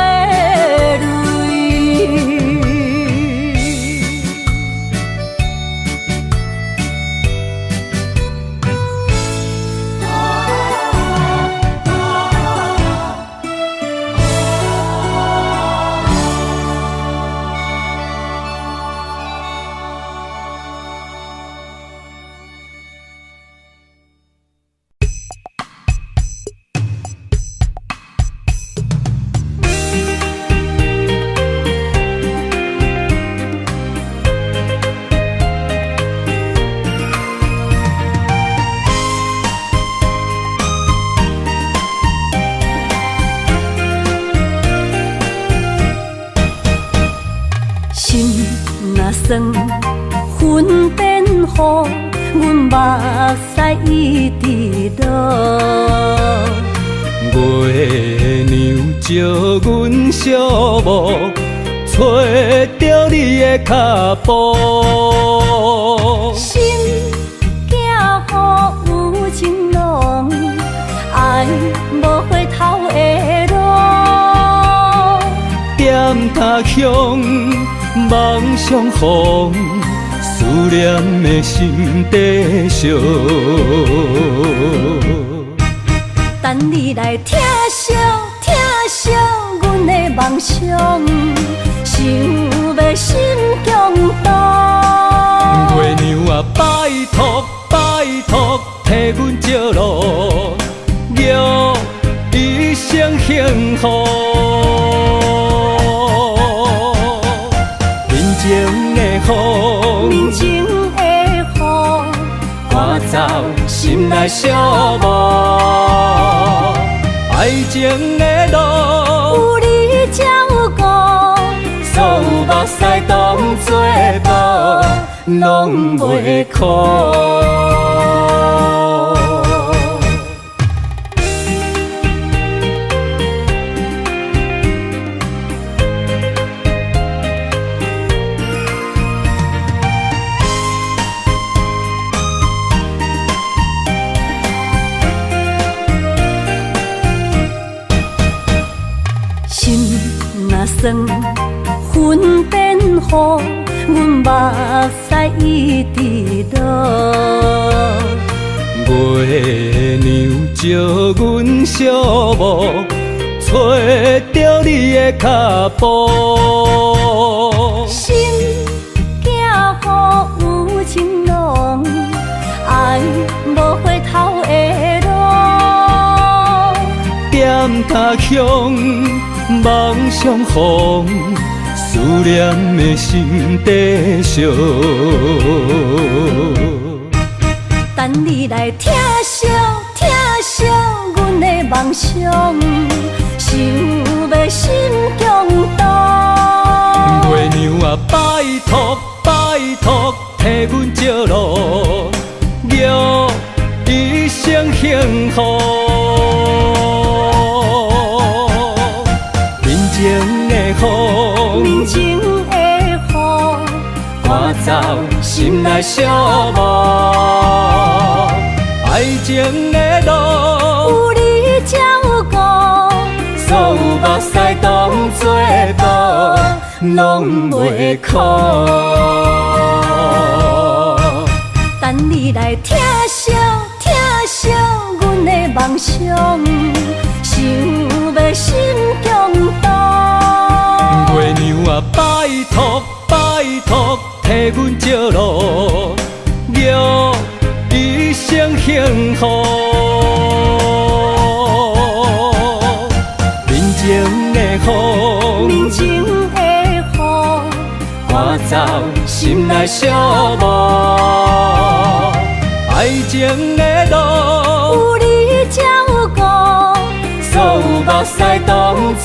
算云变雨，阮目屎一直落。月娘照阮小无，找着你的脚步。心行予有情浓，爱无回头的路。点他乡。梦相逢，思念的心底烧。等你来疼惜疼惜阮的梦想，想要心强大。月娘啊，拜托拜托，替阮照路，愿一生幸福。面前的雨，赶走心内小无。爱情的路，有你才有我，所有目屎当作补，拢袂苦。算阮变雨，阮目屎一直落。月娘照阮小目，找着你的脚步。心行予有情浓，爱无回头的路。点他向梦相逢，思念的心底烧。等你来疼惜疼惜阮的梦想，想要心强大。月娘啊，拜托拜托，替阮照路，祝一生幸福。面前的雨，面前的雨，赶走心内小无。爱情的路，有你才有我，所有目屎当作宝，拢袂苦。等你来疼惜疼惜阮的梦想，想要心强大。月娘啊，拜托拜托，替阮照路，祝一生幸福。面前的雨，面前的雨，赶走心内小无。爱情的路，有你才有我，所有目屎当作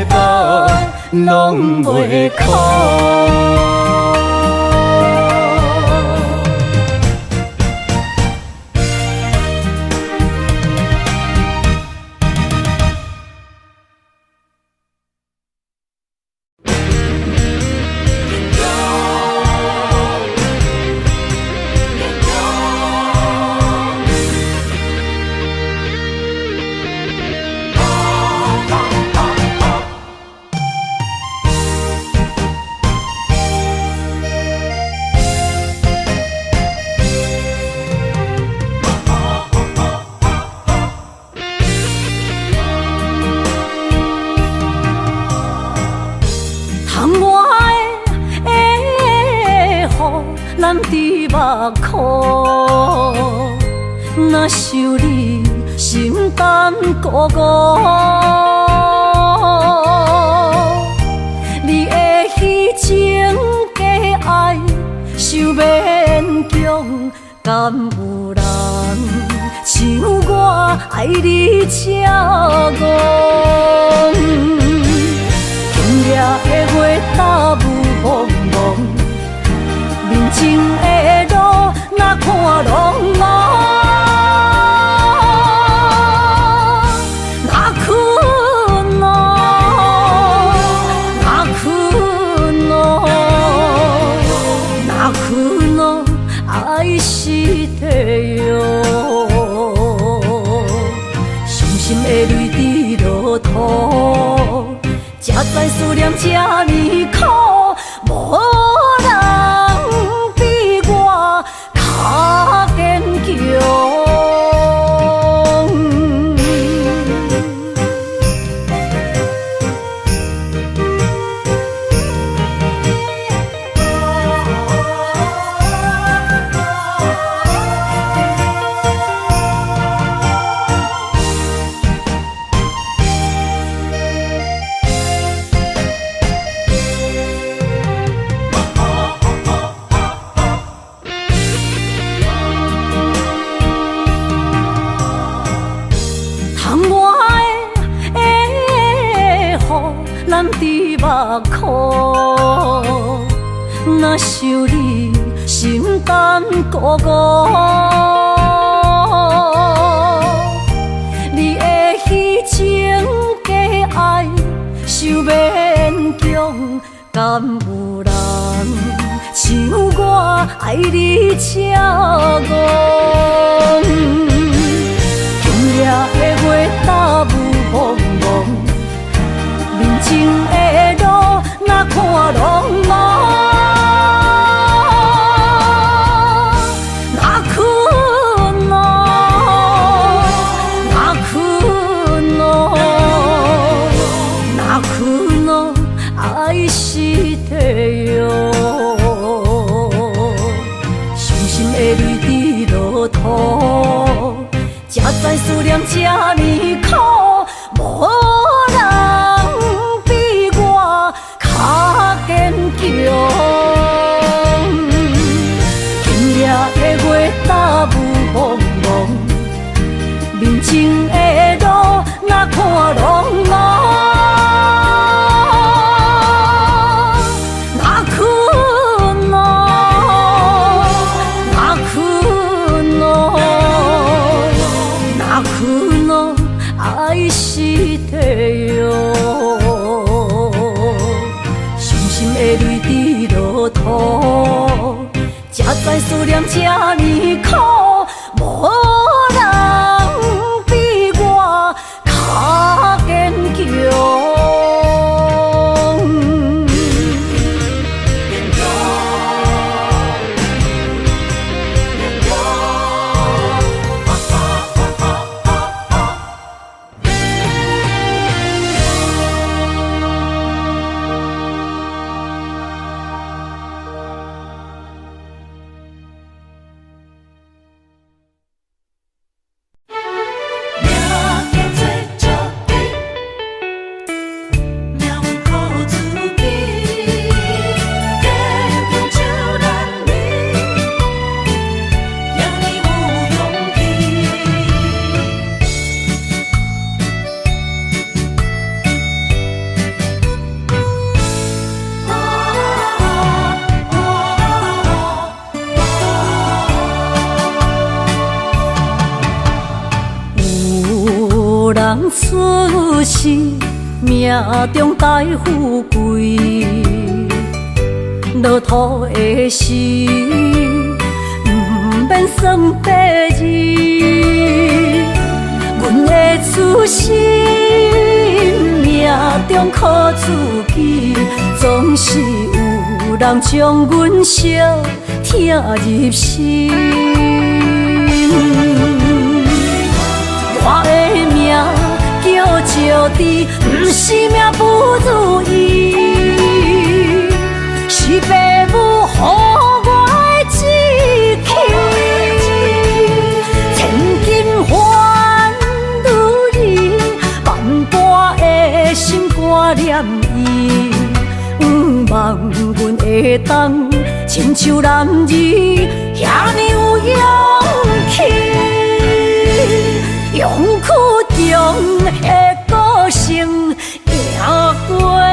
宝，拢袂苦。难伫目眶，若想你心胆孤孤。你的虚情假爱想勉强，敢有人像我爱你这戆？今夜的月打雾蒙蒙。面前的路，哪看拢无，哪困哦，哪困哦，哪困哦，爱是地哟。伤心的泪滴落土，才知思念这呢苦，无。较坚强。难伫目眶，若想你心胆孤孤。你的虚情假爱想勉强，敢有人像我爱你这戆？今夜的月打雾蒙蒙。面前的路，哪看路？知思念这呢苦，无人比我较坚强。今夜的月打雾蒙蒙，面前的路哪看拢无。爱是地哟，伤心的泪滴落土，才知思念这呢苦，无人比我较坚强。出世命中带富贵，落土的时，不免算白字。阮的出身命中靠自己，总是有人将阮惜听入心。我的命叫石滴，不是命不如意，是父母予我的志气。千金换如意，万般的心挂念伊，望阮会当亲像男儿遐尼有勇气。勇气中的个性赢过泪。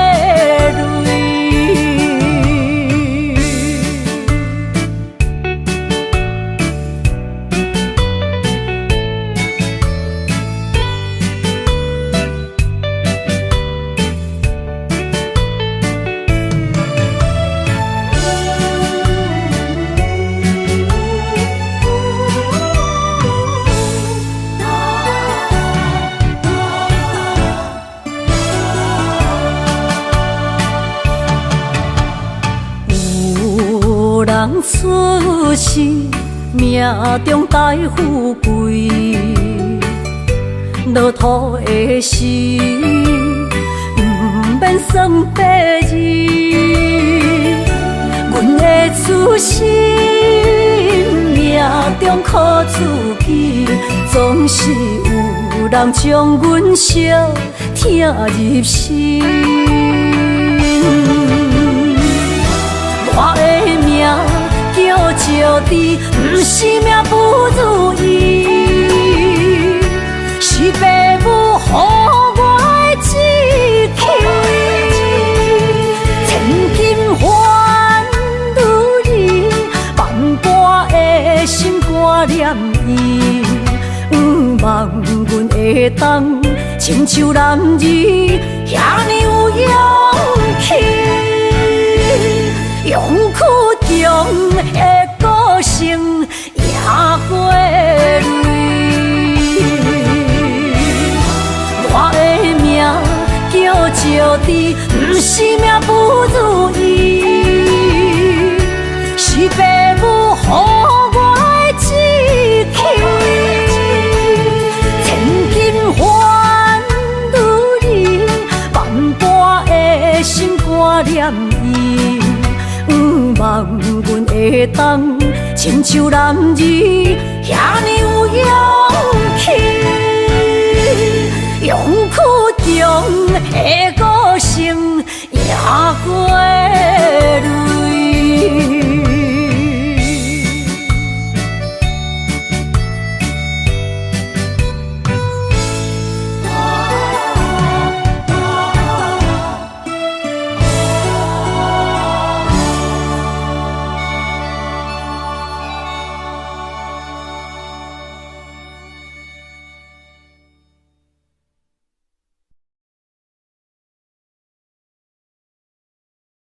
人出世命中带富贵，落土的时，不免算白字。阮的出身命中靠自己，总是有人将阮惜听入心。我的命叫石滴，不是命不如意，是父母予我的志气。千金换如意，万般的心挂念伊，望阮会当亲像男儿遐尼有勇气。勇气中的个性赢过泪。我的命叫石滴，不是命不如意，是父母予我的志气。千金换如意，万般的心挂念伊。望阮会当亲像男儿